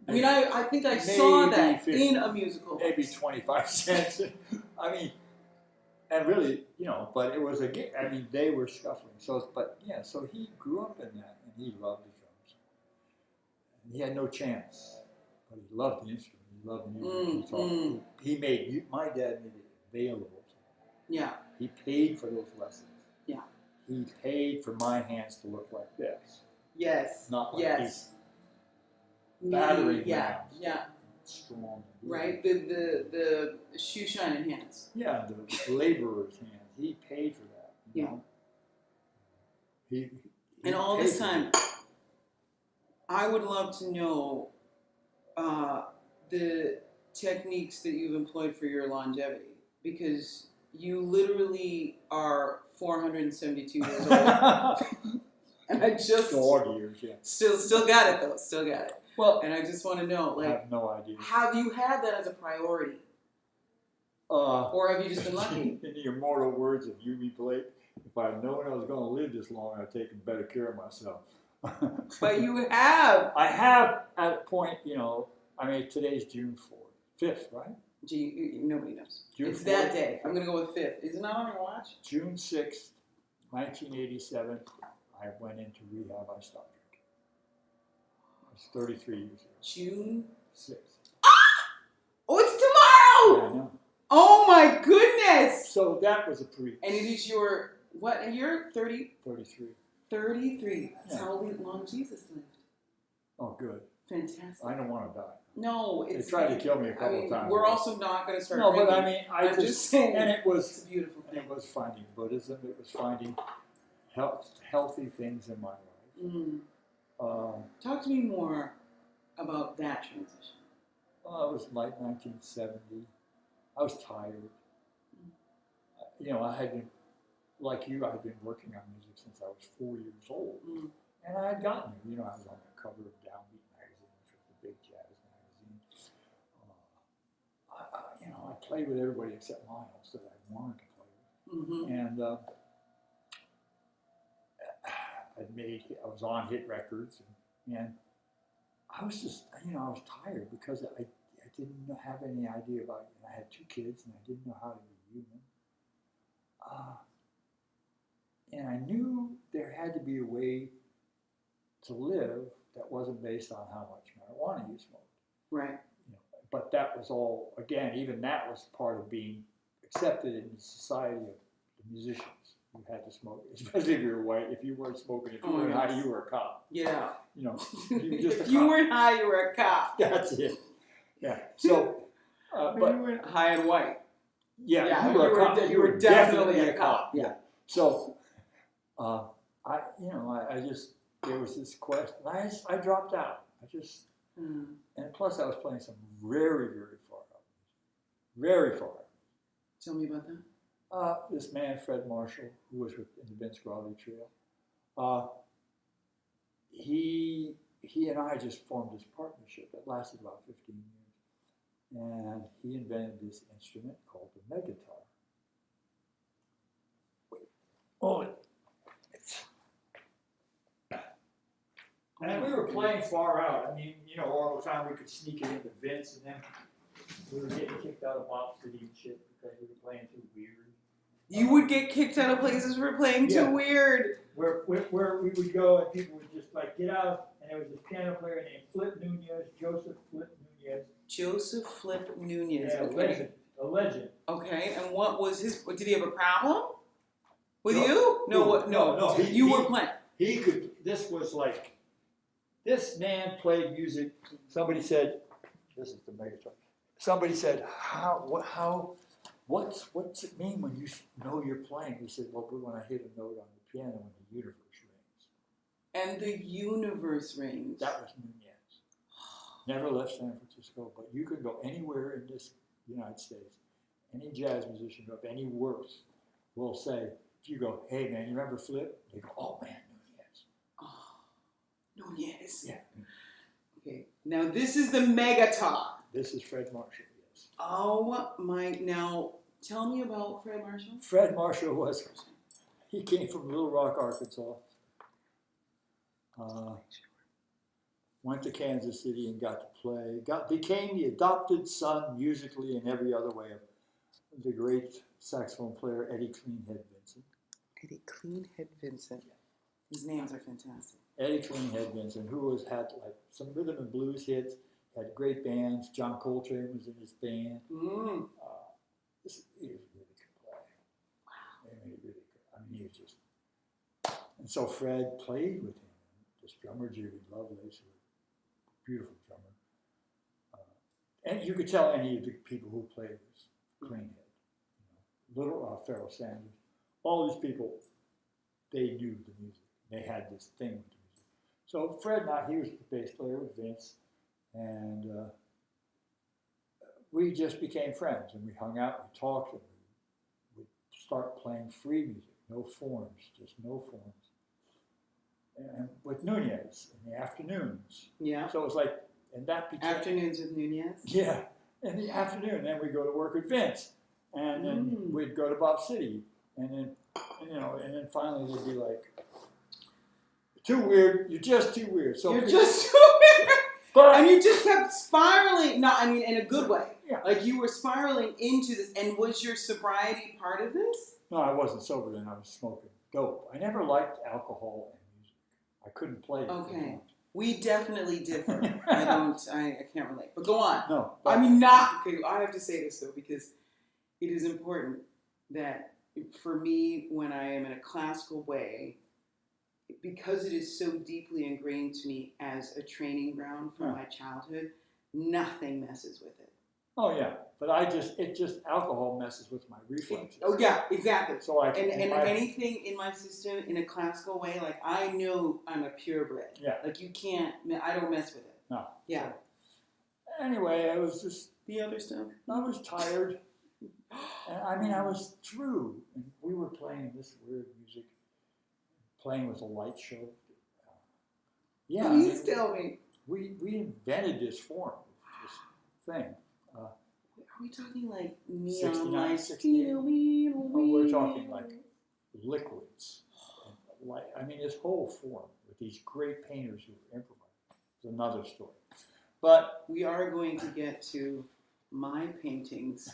I mean, I think I saw that 50, in a musical. Maybe 25 cents. I mean, and really, but it was I mean, they were scuffling. So he grew up in that, and he loved the drums. And he had no chance, but he loved the instrument. He loved music. He made, my dad made it available to him. Yeah. He paid for those lessons. Yeah. He paid for my hands to look like this. Yes. Not like these. Battering yeah, strong. Right, the shoe shining hands. Yeah, the laborer's hands. He paid for that. You know? He and all this time, I would love to know the techniques that you've employed for your longevity, because you literally are 472 years old. And I just dog years, still got it though. Still got it. Well, and I just want to know, I have no idea. Have you had that as a priority, or have you just been lucky? In the immortal words of Yumi Blake, if I had known I was going to live this long, I'd taken better care of myself. But you have. I have at a point, I mean, today's June 5th, right? Gee, nobody knows. It's 4th? that day. I'm going to go with 5th. Is it not on your watch? June 6th, 1987, I went into rehab. I stopped drinking. I was 33 years old. June 6th. Ah! Oh, it's tomorrow! Yeah, I know. Oh my goodness! So that was a pre. And it is your, what year? 30? 33. 33. That's how long Jesus lived. Oh, good. Fantastic. I don't want to die. No, it's. They tried to kill me a couple of times. We're also not going to start. No, drinking. but I mean, I'm just saying. And it was it's a beautiful thing. It was finding Buddhism. It was finding healthy things in my life. Talk to me more about that transition. Well, it was like 1970. I was tired. I had been, like you, I had been working on music since I was 4 years old. And I had gotten it. I was on the cover of Downbeat magazine, which was the big jazz magazine. I played with everybody except Miles that I wanted to play with. And I was on hit records, and I was just, I was tired because I didn't have any idea about it. And I had 2 kids, and I didn't know how to be human. And I knew there had to be a way to live that wasn't based on how much marijuana you smoked. Right. But that was all, again, even that was part of being accepted in the society of the musicians. You had to smoke, especially if you were white. If you weren't smoking, if you weren't high, you were a cop. Yeah. You were just a if cop. you weren't high, you were a cop. That's it. Yeah. So, but you weren't high and white. Yeah, you were a cop. You were definitely a cop. Yeah. So, I just, there was this question. I dropped out. And plus I was playing some very, very far out. Very far out. Tell me about that. This man, Fred Marshall, who was in the Vince Granelli trio, he and I just formed this partnership that lasted about 15 years. And he invented this instrument called the megatar. And we were playing far out. I mean, all the time we could sneak it into Vince, and then we were getting kicked out of Bob City and shit because we were playing too weird. You would get kicked out of places for playing too weird. Where we would go and people would just get out, and there was this piano player named Joseph Flip Nunez. Joseph Flip Nunez. Yeah, Okay. A legend. Okay, and what was his? Did he have a problem with you? No. You were playing. He could. This was like. This man played music. Somebody said, "This is the megaton." Somebody said, what's it mean when you know you're playing? He said, "Well, when I hit a note on the piano and the universe rings." And the universe rings. That was Nunez. Never left San Francisco, but you could go anywhere in this United States. Any jazz musician of any worth will say, if you go, "Hey man, you remember Flip?" They go, "Oh man, Nunez." Nunez. Yeah. Okay. Now this is the megatar. This is Fred Marshall. Yes. Oh my! Now tell me about Fred Marshall. Fred Marshall he came from Little Rock, Arkansas. Went to Kansas City and got to play. Became the adopted son musically and every other way of the great saxophone player Eddie Cleanhead Vincent. Eddie Cleanhead Vincent. These names are fantastic. Eddie Cleanhead Vincent, who had some rhythm and blues hits, had great bands. John Coltrane was in his band. He was really good player. Wow. I mean, really good. I mean, he was just. And so Fred played with him. This drummer, Gerry, Lovelace, a beautiful drummer. And you could tell any of the people who played was Cleanhead. Little Pharoah Sanders. All these people, they knew the music. They had this thing with the music. So Fred and I, he was the bass player with Vince, and we just became friends. And we hung out, we talked, and we would start playing free music, no forms, just no forms. And with Nunez in the afternoons. Yeah. So it was like, and that became afternoons with Nunez. Yeah, in the afternoon. Then we'd go to work with Vince, and then we'd go to Bob City, and then and then finally they'd be like, "Too weird. You're just too weird." So you're just too weird. And you just kept spiraling. No, I mean in a good way. Yeah. Like you were spiraling into this. And was your sobriety part of this? No, I wasn't sober then. I was smoking dope. I never liked alcohol and music. I couldn't play it. Okay. We definitely differ. I can't relate. But go on. No. I mean, not. Okay, I have to say this though because it is important that for me, when I am in a classical way, because it is so deeply ingrained to me as a training ground from my childhood, nothing messes with it. Oh yeah, but alcohol messes with my reflexes. Oh yeah, exactly. So anything in my system in a classical way, like I know I'm a purebred. Yeah. Like you can't. I don't mess with it. No. Yeah. So, anyway, I was just the other stuff. I was tired. And I mean, I was through, and we were playing this weird music, playing with a light show. Yeah. Please tell me. We invented this form, this thing. Are we talking like neon 69, lights? 68? Oh, we're talking like liquids, like, I mean, his whole form with these great painters who improvise is another story. But we are going to get to my paintings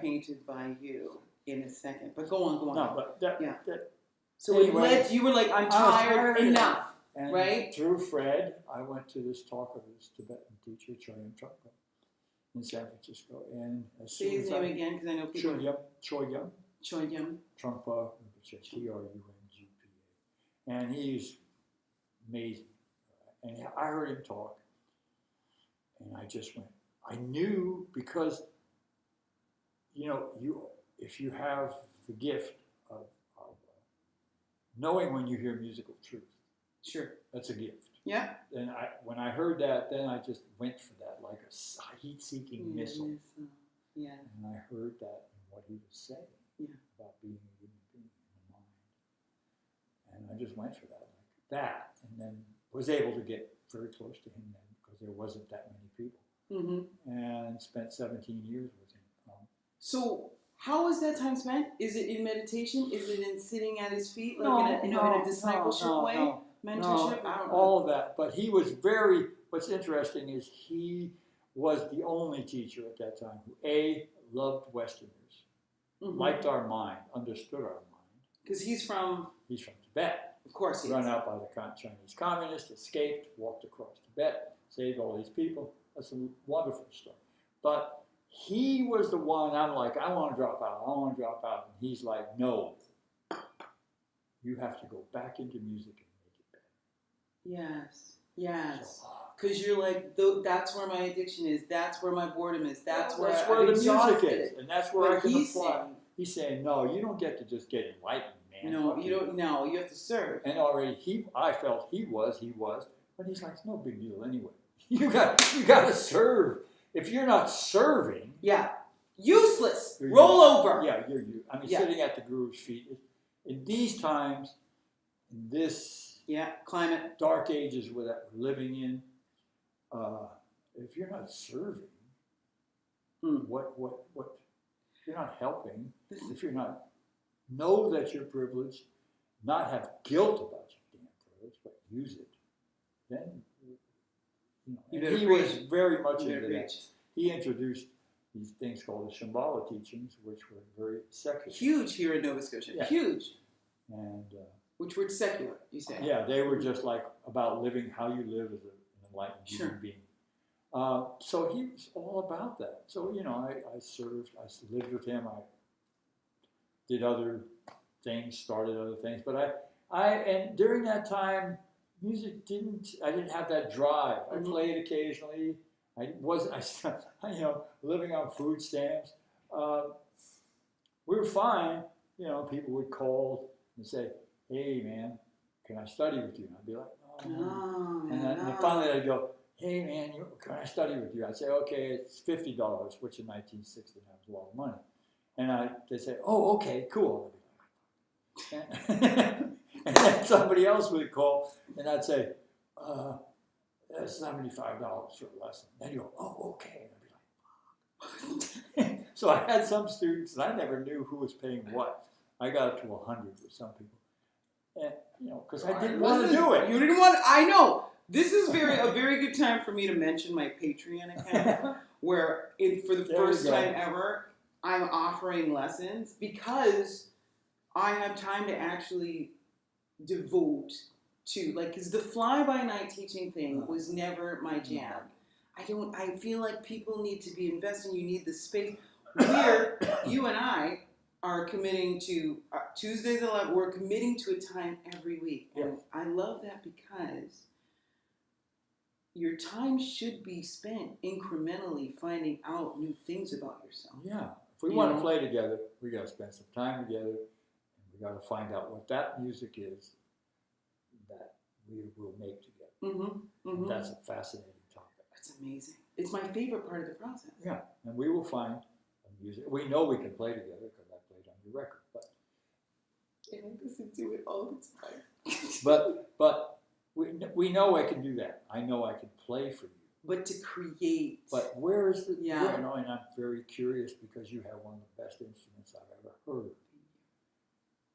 painted by you in a second. But go on. no, but that, Yeah. that So anyway, you were like, I'm I was tired, tired. enough. and Right? through Fred, I went to this talk of this Tibetan teacher, Choyam Trungpa, in San Francisco. And as Say soon his as name again, because I know people. Choyam Choyam. Trungpa, Trungpa, and he's amazing. And I heard him talk, and I just went. I knew because, you know, if you have the gift of knowing when you hear musical truth, Sure. that's a gift. Yeah. And when I heard that, then I just went for that like a heat-seeking missile. Yeah. And I heard that in what he was saying about being a human being in the mind. And I just went for that like that, and then was able to get very close to him then because there wasn't that many people. Mm-hmm. And spent 17 years with him. So how is that time spent? Is it in meditation? Is it in sitting at his feet, like in a discipleship way? Mentorship? I don't know. All of that. But he was what's interesting is he was the only teacher at that time who loved Westerners, liked our mind, understood our mind. Because he's from Tibet. Of course he is. Run out by the Chinese communists, escaped, walked across Tibet, saved all these people. That's a wonderful story. But he was the one, I'm like, I want to drop out. And he's like, no, you have to go back into music and make it better. Yes. Because you're like, that's where my addiction is. That's where my boredom is. That's where the music is. And that's where I can apply. He's saying, no, you don't get to just get enlightened, man. No, you don't. No, you have to serve. And already I felt he was. But he's like, it's no big deal anyway. You got to serve. If you're not serving, useless. Roll over. Yeah, you're you. I mean, sitting at the Guru's feet in these times, in this climate, dark ages that we're living in. If you're not serving, what you're not helping. If you're not know that you're privileged, not have guilt about your damn privilege, but use it, then. And he was very much into that. He introduced these things called the Shambhala teachings, which were very secular. Huge here in Nova Scotia. Yeah. Huge. And which were secular, you say? Yeah, they were just like about living how you live as an enlightened human being. So he was all about that. So, I served, I lived with him, I did other things, started other things. But and during that time, music I didn't have that drive. I played occasionally. Living on food stamps. We were fine. People would call and say, hey, man, can I study with you? And I'd be like, oh. And finally I'd go, hey, man, can I study with you? I'd say, okay, it's $50, which in 1960 was a lot of money. And they'd say, oh, okay, cool. And then somebody else would call, and I'd say, that's $75 for a lesson. Then you go, oh, okay. And I'd be like, so I had some students, and I never knew who was paying what. I got up to 100 with some people. And, because I didn't want to do it. You didn't want I know. This is a very good time for me to mention my Patreon account, where for the first time ever, I'm offering lessons because I have time to actually devote to, because the fly-by-night teaching thing was never my jam. I feel like people need to be investing. You need the space. Here, you and I are committing to Tuesdays at 11. We're committing to a time every week. And I love that because your time should be spent incrementally finding out new things about yourself. Yeah. If we want to play together, we got to spend some time together. And we got to find out what that music is that we will make together. And that's a fascinating topic. That's amazing. It's my favorite part of the process. Yeah. And we will find a music. We know we can play together because I played on your record. But and I listen to it all the time. but we know I can do that. I know I can play for you. But to create. But where is the... Yeah. And I'm very curious because you have one of the best instruments I've ever heard.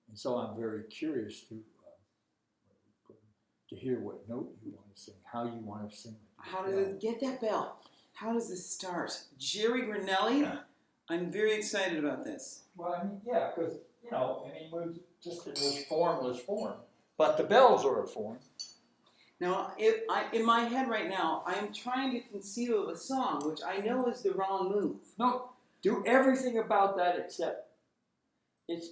And so I'm very curious to to hear what note you want to sing, how you want to sing it. How does it get that bell? How does this start? Gerry Granelli, I'm very excited about this. Well, I mean, yeah, because, you know, I mean, we're just in this formless form. But the bells are a form. Now, in my head right now, I'm trying to conceive of a song, which I know is the wrong move. No, do everything about that except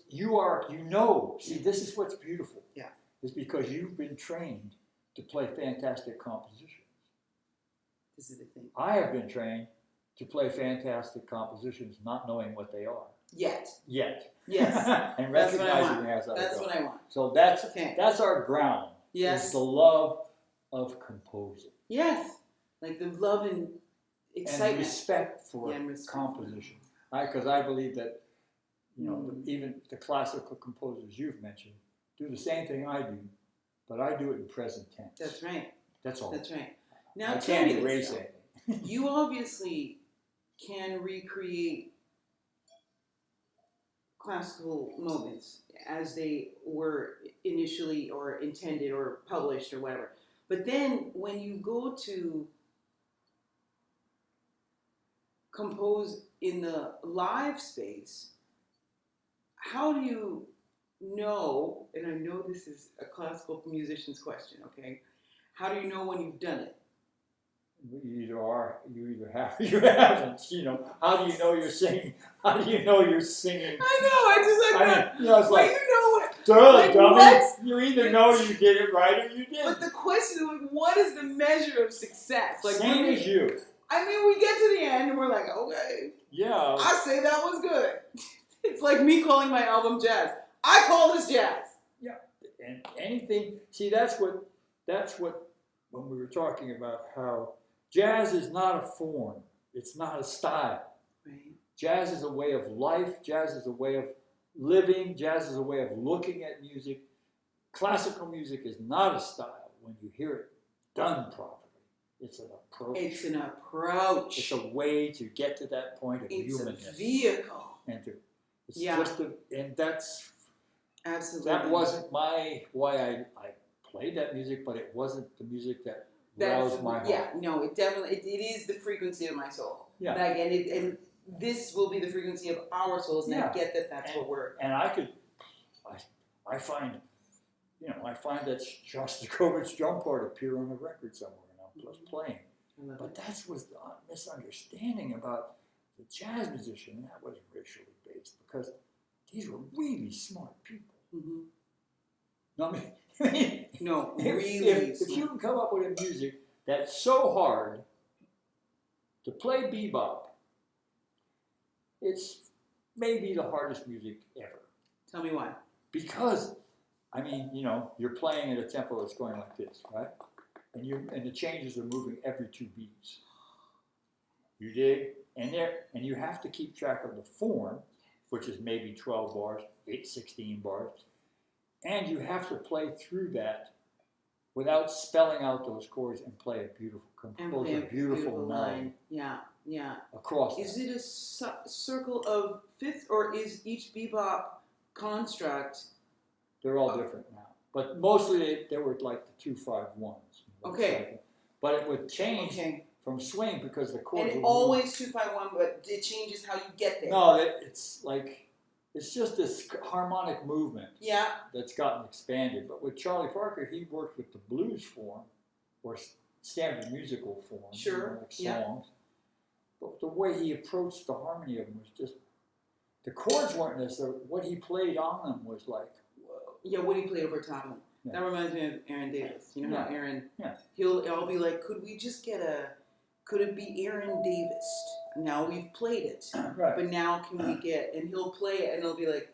you know. See, this is what's beautiful. Yeah. It's because you've been trained to play fantastic compositions. This is the thing. I have been trained to play fantastic compositions not knowing what they are. Yet. Yes. And That's what I recognizing want. as I That's go. what I want. So that's Okay. that's our ground. Yes. It's the love of composing. Yes. Like the love and excitement. And respect for Yeah, and respect. composition. Because I believe that, you know, even the classical composers you've mentioned do the same thing I do, but I do it in present tense. That's right. That's all. That's right. Now, I tell can't me erase this, it. you obviously can recreate classical moments as they were initially or intended or published or whatever. But then when you go to compose in the live space, how do you know, and I know this is a classical musician's question, okay? How do you know when you've done it? You either are, you either have, or you haven't. You know, how do you know you're singing? How do you know you're singing? I know, I mean, you know, it's like, you know what? duh, like dummy. what? You either know you did it right or you didn't. But the question is, like, what is the measure of success? Like, Same as you. I mean, we get to the end and we're like, okay, Yeah. I say that was good. It's like me calling my album jazz. I call this jazz. Yeah. And anything, see, that's what, when we were talking about how jazz is not a form. It's not a style. Right. Jazz is a way of life. Jazz is a way of living. Jazz is a way of looking at music. Classical music is not a style when you hear it done properly. It's an approach. It's an approach. It's a way to get to that point of It's humanness. a vehicle. And to, it's Yeah. just and that's, Absolutely. that wasn't why I played that music, but it wasn't the music that roused my heart. Yeah, no, it definitely, it is the frequency of my soul. Yeah. Like, and this will be the frequency of our souls, and I get that that's what we're... And I find, you know, that Shostakovich's drum part appear on the record somewhere, and I'm just playing. But that was the misunderstanding about the jazz musician, and that was racially based, because these were really smart people. Mm-hmm. No, I mean, No, really if you can come up with a music that's so hard to play bebop, it's maybe the hardest music ever. Tell me why. Because, I mean, you know, you're playing at a tempo that's going like this, right? And the changes are moving every 2 beats. You dig? And you have to keep track of the form, which is maybe 12 bars, 16 bars. And you have to play through that without spelling out those chords and play a beautiful line. Yeah, yeah. Across. Is it a circle of fifths, or is each bebop construct? They're all different now, but mostly they were like the 2-5-1s. Okay. But it would change from swing because the chords. And it always 2-5-1, but it changes how you get there. No, it's like. It's just this harmonic movement that's gotten expanded. But with Charlie Parker, he worked with the blues form, or standard musical form, like songs. But the way he approached the harmony of them was just, the chords weren't necessarily, what he played on them was like, whoa. Yeah, what he played over top of them. Yeah. That reminds me of Aaron Davis. You know how Aaron, Yeah. I'll be like, could it be Aaron Davis? Now we've played it, Right. but now can we get? And he'll play it, and it'll be like,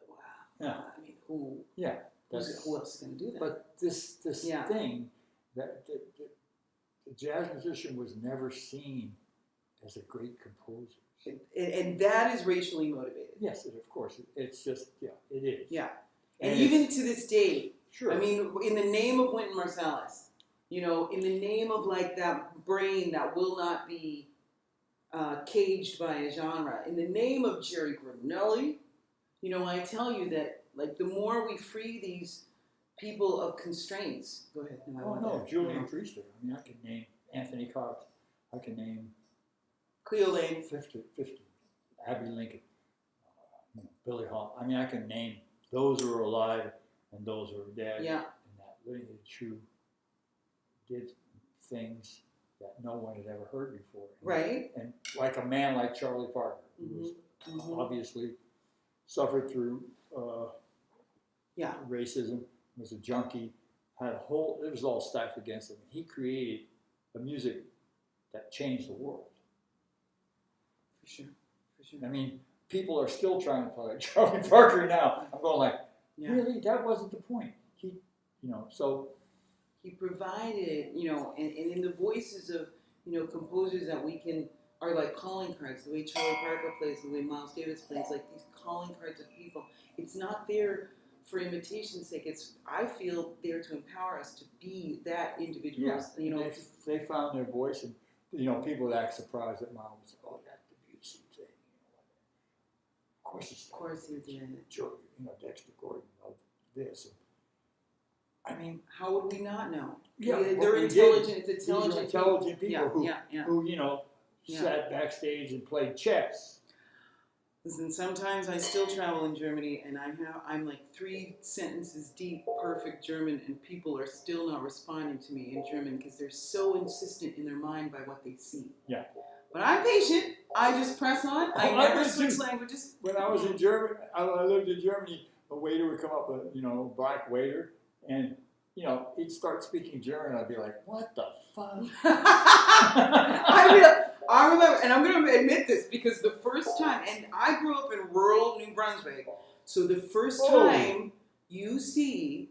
wow. Yeah. I mean, who? Yeah. Who else is going to do that? But this thing that the jazz musician was never seen as a great composer. And that is racially motivated. Yes, of course. It's just it is. Yeah. And even to this day, sure. I mean, in the name of Wynton Marsalis, you know, in the name of like that brain that will not be caged by a genre, in the name of Gerry Granelli, you know, I tell you that like the more we free these people of constraints. Go ahead. No, I Oh want no, that. Julian No. Priestley. I mean, I can name Anthony Cox. I can name Cleo Lane. 50, Abbey Lincoln, Billy Hall. I mean, I can name those who are alive and those who are dead. Yeah. And that lineage who did things that no one had ever heard before. Right. And like a man like Charlie Parker, who was obviously suffered through racism, was a junkie, had a whole, it was all stacked against him. He created a music that changed the world. For sure. I mean, people are still trying to play like Charlie Parker now. I'm going like, really? That wasn't the point. He, so. He provided, and in the voices of, composers that we can, are like calling cards, the way Charlie Parker plays, the way Miles Davis plays, like these calling cards of people. It's not there for imitation's sake. It's, I feel, there to empower us to be that individual. Yeah. They found their voice, and people would act surprised that Miles was, oh, that Debussy thing. Of course he did. Dexter Gordon loved this. I mean, how would we not know? Yeah, they're intelligent. It's intelligent. These are intelligent people who sat backstage and played chess. Listen, sometimes I still travel in Germany, and I'm like 3 sentences deep, perfect German, and people are still not responding to me in German because they're so insistent in their mind by what they see. Yeah. But I'm patient. I just press on. I never switch languages. When I was in Germany, I lived in Germany. A waiter would come up, a black waiter, and he'd start speaking German. I'd be like, "What the fuck?" I remember, and I'm going to admit this because the first time, and I grew up in rural New Brunswick, so the first time you see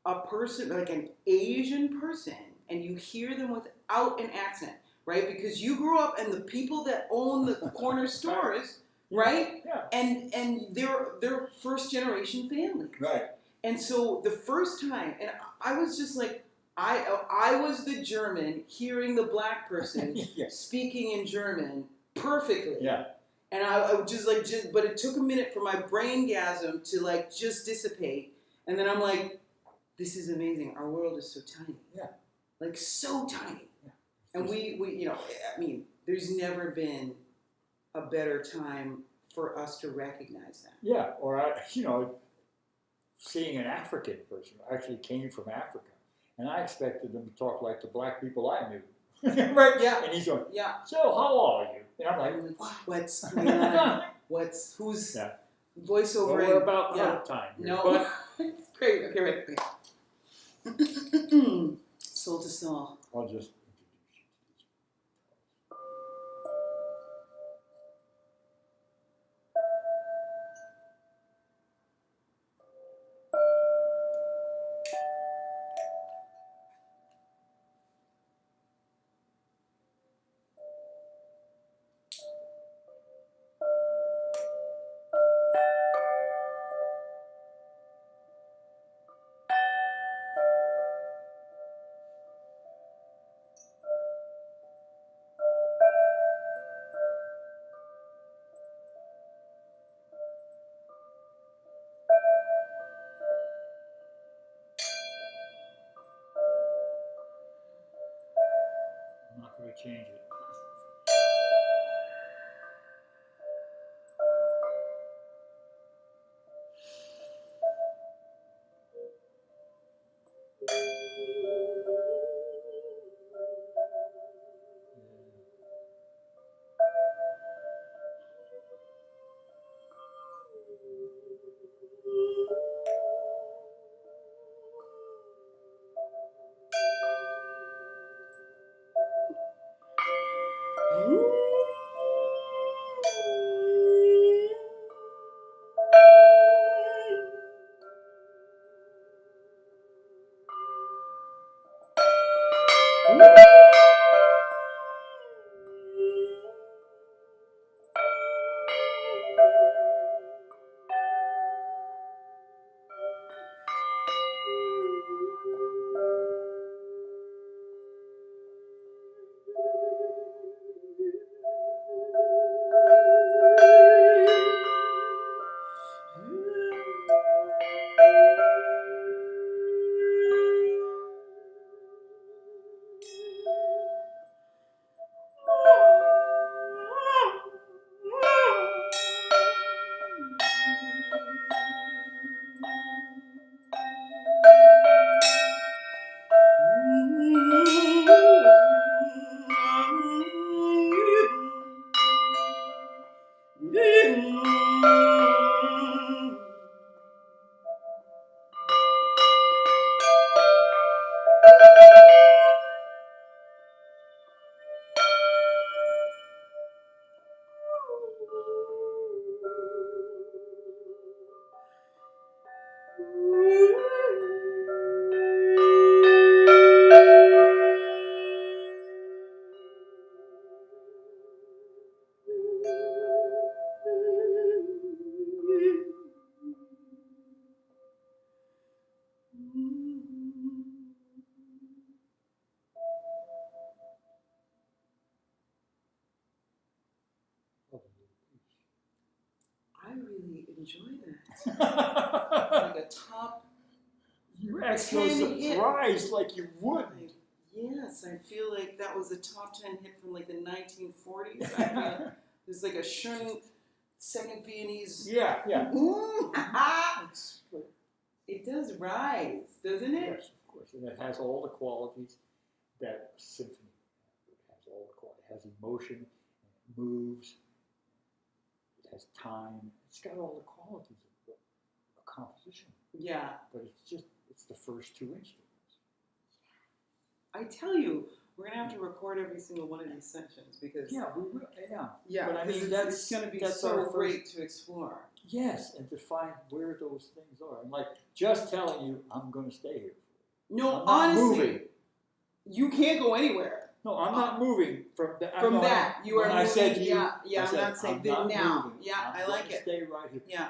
a person, like an Asian person, and you hear them without an accent, right? Because you grew up, and the people that own the corner stores, right? Yeah. And they're first generation family. Right. And so the first time, and I was just like, I was the German hearing the black person speaking in German perfectly. Yeah. And I just but it took a minute for my braingasm to just dissipate. And then I'm like, this is amazing. Our world is so tiny. Yeah. Like so tiny. Yeah. And we I mean, there's never been a better time for us to recognize that. Yeah. Or seeing an African person who actually came from Africa. And I expected them to talk like the black people I knew. Right? Yeah. And he's going, yeah. So how are you? And I'm like, what's going on? Who's voiceover? Well, we're about out of time here. No. But it's great. Okay, wait. Soul to soul. I'll just I'm not going to change it. I really enjoy that. Like a top. You act so 10 hit. surprised, like you wouldn't. Yes, I feel like that was a top 10 hit from like the 1940s. I feel there's like a Schoen second Viennese. Yeah. It does rise, doesn't it? Yes, of course. And it has all the qualities that a symphony has. It has all the qualities. It has emotion, it moves, it has time. It's got all the qualities of a composition. Yeah. But it's the first two instruments. I tell you, we're gonna have to record every single one of these sessions because Yeah. but I mean it's gonna be so great to explore. Yes, and to find where those things are. And like just telling you, I'm going to stay here. No, I'm not honestly, moving. You can't go anywhere. No, I'm not moving from that. From that, you are moving. I said to you, I'm not saying that now. Moving. Yeah, I like it. Stay right here. Yeah.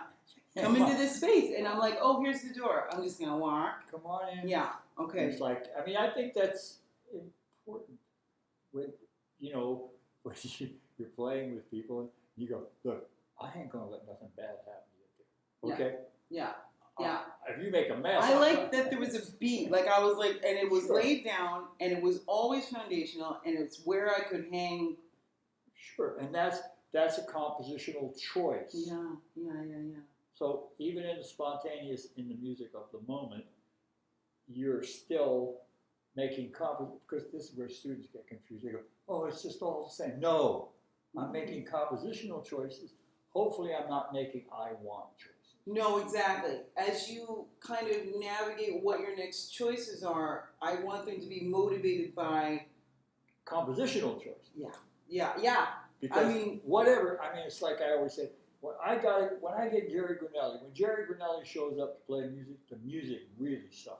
Come into this space, and I'm like, oh, here's the door. I'm just gonna walk. Come on in. Yeah. Okay. It's like, I mean, I think that's important. When when you're playing with people, and you go, look, I ain't gonna let nothing bad happen to you. Okay. Yeah. Yeah. If you make a mess. I like that there was a beat. Like I was like, and it was laid down, and it was always foundational, and it's where I could hang. Sure, and that's a compositional choice. Yeah. So even in the spontaneous, in the music of the moment, you're still making because this is where students get confused. They go, oh, it's just all the same. No, I'm making compositional choices. Hopefully I'm not making I want choices. No, exactly. As you kind of navigate what your next choices are, I want them to be motivated by compositional choices. Yeah. Because whatever, it's like I always say, when I get Gerry Granelli, when Gerry Granelli shows up to play music, the music really suffers.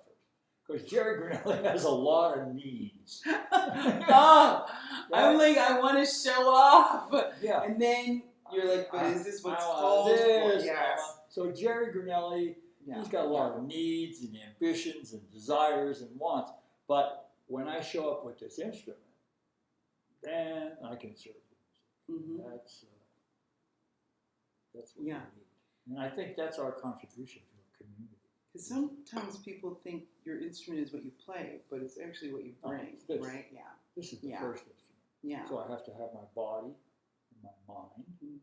Because Gerry Granelli has a lot of needs. Oh, I'm like, I want to show off. Yeah. And then you're like, but is this what's called for? Yes. So Gerry Granelli, he's got a lot of needs and ambitions and desires and wants. But when I show up with this instrument, then I can serve the music. Mm-hmm. That's what we need. And I think that's our contribution to a community. Because sometimes people think your instrument is what you play, but it's actually what you bring, right? Yeah. This is the first instrument. Yeah. So I have to have my body and my mind and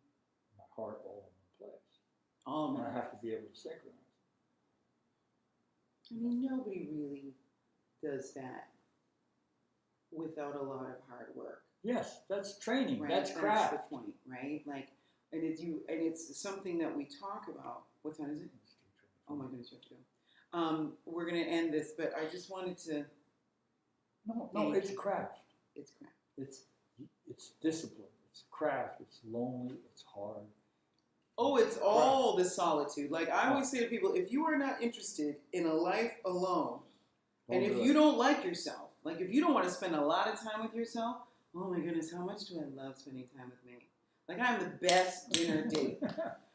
my heart all in one place. And I have to be able to synchronize. Nobody really does that without a lot of hard work. Yes, that's training. Right? That's craft. That's the point, right? Like, and it's something that we talk about. What time is it? Oh my goodness, you have to go. We're gonna end this, but I just wanted to. No, it's craft. It's craft. It's discipline. It's craft. It's lonely. It's hard. Oh, it's all the solitude. Like I always say to people, if you are not interested in a life alone, and if you don't like yourself, like if you don't want to spend a lot of time with yourself, oh my goodness, how much do I love spending time with me? Like I'm the best dinner date.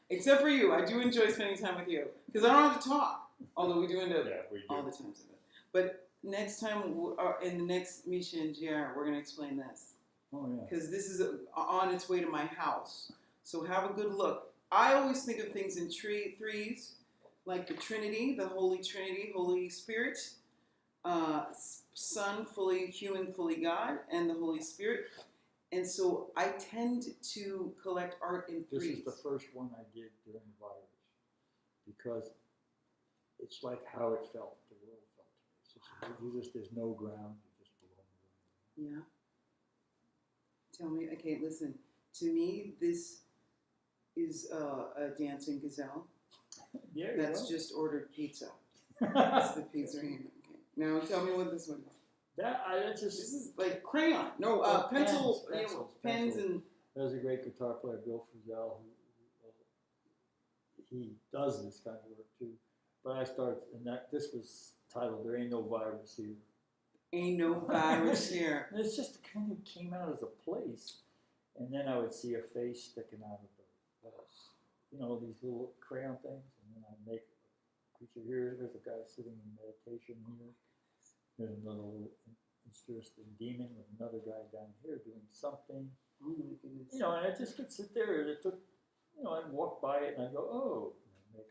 Except for you. I do enjoy spending time with you. Because I don't have to talk. Although we do end up all the times of it. But next time, in the next Measha and Gerry, we're going to explain this. Oh, yeah. Because this is on its way to my house. So have a good look. I always think of things in threes, like the Trinity, the Holy Trinity, Holy Spirit, Son, fully human, fully God, and the Holy Spirit. And so I tend to collect art in threes. This is the first one I did during the virus because it's like how it felt, the world felt. There's no ground, you're just below the ground. Yeah. Tell me, okay, listen. To me, this is a dancing gazelle. Yeah, That's just ordered pizza. That's the pizza here. Okay. Now tell me what this one is. That's just This is like crayon. No, pencils, pens and. There's a great guitar player, Bill Frisell, who he does this kind of work too. But I started, and this was titled "There Ain't No Virus Here." Ain't no virus here. And it's just kind of came out as a place, and then I would see a face sticking out of these little crayon things, and then I'd make a creature here. There's a guy sitting in meditation here. There's another little interesting demon with another guy down here doing something. Oh my goodness. And I just could sit there, and it took, I'd walk by it, and I'd go, oh.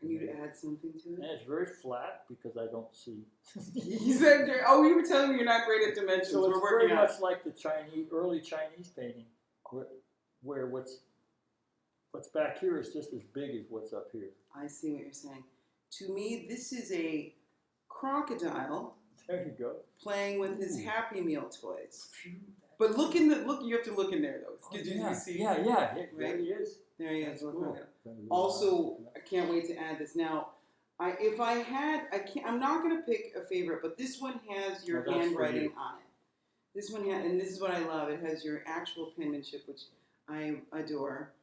And you'd add something to it? And it's very flat because I don't see. You said, you were telling me you're not great at dimensions. So it's We're very much like the early Chinese painting, where what's back here is just as big as what's up here. I see what you're saying. To me, this is a crocodile. There you go. Playing with his Happy Meal toys. But you have to look in there though. You see? Yeah, right? There he is. There he is. Cool. Also, I can't wait to add this. Now, I'm not going to pick a favorite, but this one has your handwriting on it. This one and this is what I love. It has your actual penmanship, which I adore.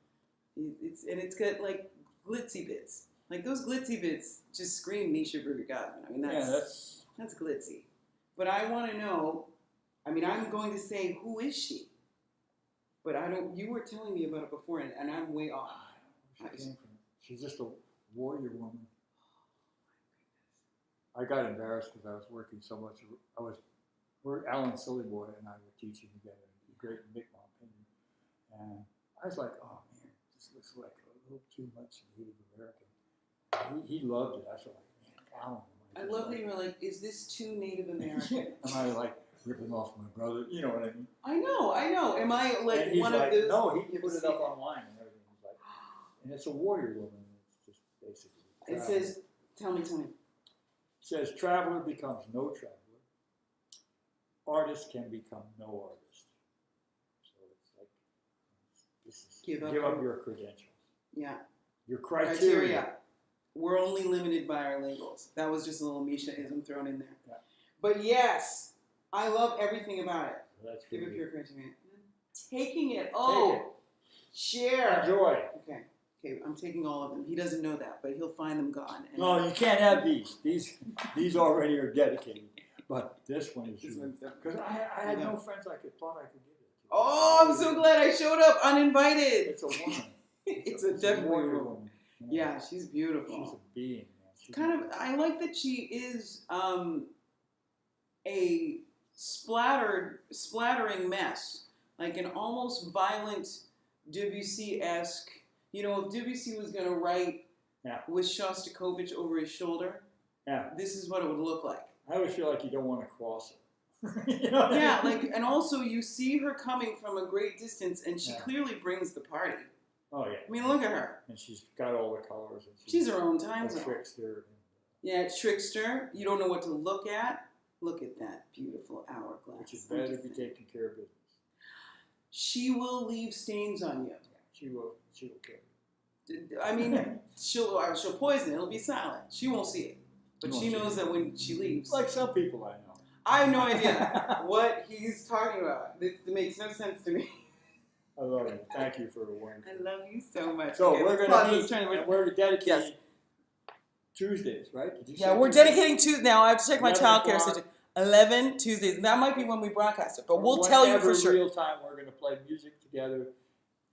It's got like glitzy bits. Like those glitzy bits just scream Measha Brueggergosman. I mean, that's glitzy. But I want to know. I mean, I'm going to say, who is she? But I don't. You were telling me about it before, and I'm way off. She's just a warrior woman. I got embarrassed because I was working so much. Alan Sillyboy and I were teaching together in the great Mi'kmaq painting, and I was like, oh man, this looks like a little too much Native American. He loved it. I was like, man, Alan. I love that you were like, is this too Native American? Am I like ripping off my brother? You know what I mean? I know. Am I like one of those? No, he put it up online and everything. He's like, and it's a warrior woman. It's just basically. It says, tell me. It says, traveler becomes no traveler. Artist can become no artist. So it's like, give up your credentials. Yeah. Your criteria. We're only limited by our labels. That was just a little Measha-ism thrown in there. Yeah. But yes, I love everything about it. That's give up your criteria. Taking it. Take it. Share. Enjoy. Okay, I'm taking all of them. He doesn't know that, but he'll find them gone. No, you can't have these. These already are dedicated. But this one is yours. Because I had no friends thought I could give it to. Oh, I'm so glad I showed up uninvited. It's a woman. It's a definitely warrior woman. Yeah, she's beautiful. She's a being, man. I like that she is a splattering mess, like an almost violent Debussy-esque. If Debussy was going to write with Shostakovich over his shoulder, this is what it would look like. I always feel like you don't want to cross her. And also you see her coming from a great distance, and she clearly brings the party. Oh yeah. I mean, look at her. And she's got all the colors. And she's her own time zone. Trickster. Yeah, trickster. You don't know what to look at. Look at that beautiful hourglass. Which is better be taking care of business. She will leave stains on you. Yeah, she will kill you. I mean, she'll poison it. It'll be silent. She won't see it, but she knows that when she leaves. Like some people I know. I have no idea what he's talking about. This makes no sense to me. I love it. Thank you for the warning. I love you so much. So we're going to meet. We're dedicating Tuesdays, right? Did you say we're dedicating Tuesdays. Now I have to check my childcare situation. 11 Tuesdays. That might be when we broadcast it, but we'll tell you for sure. Real time, we're going to play music together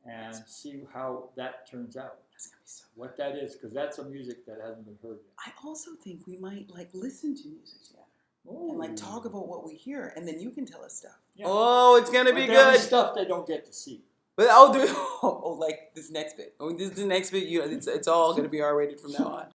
and see how that turns out. That's going to be so good. What that is, because that's some music that hasn't been heard yet. I also think we might listen to music together. Ooh. And talk about what we hear, and then you can tell us stuff. Yeah. Oh, it's going to be good. Stuff they don't get to see. But I'll do like this next bit. This is the next bit. It's all going to be R-rated from now on.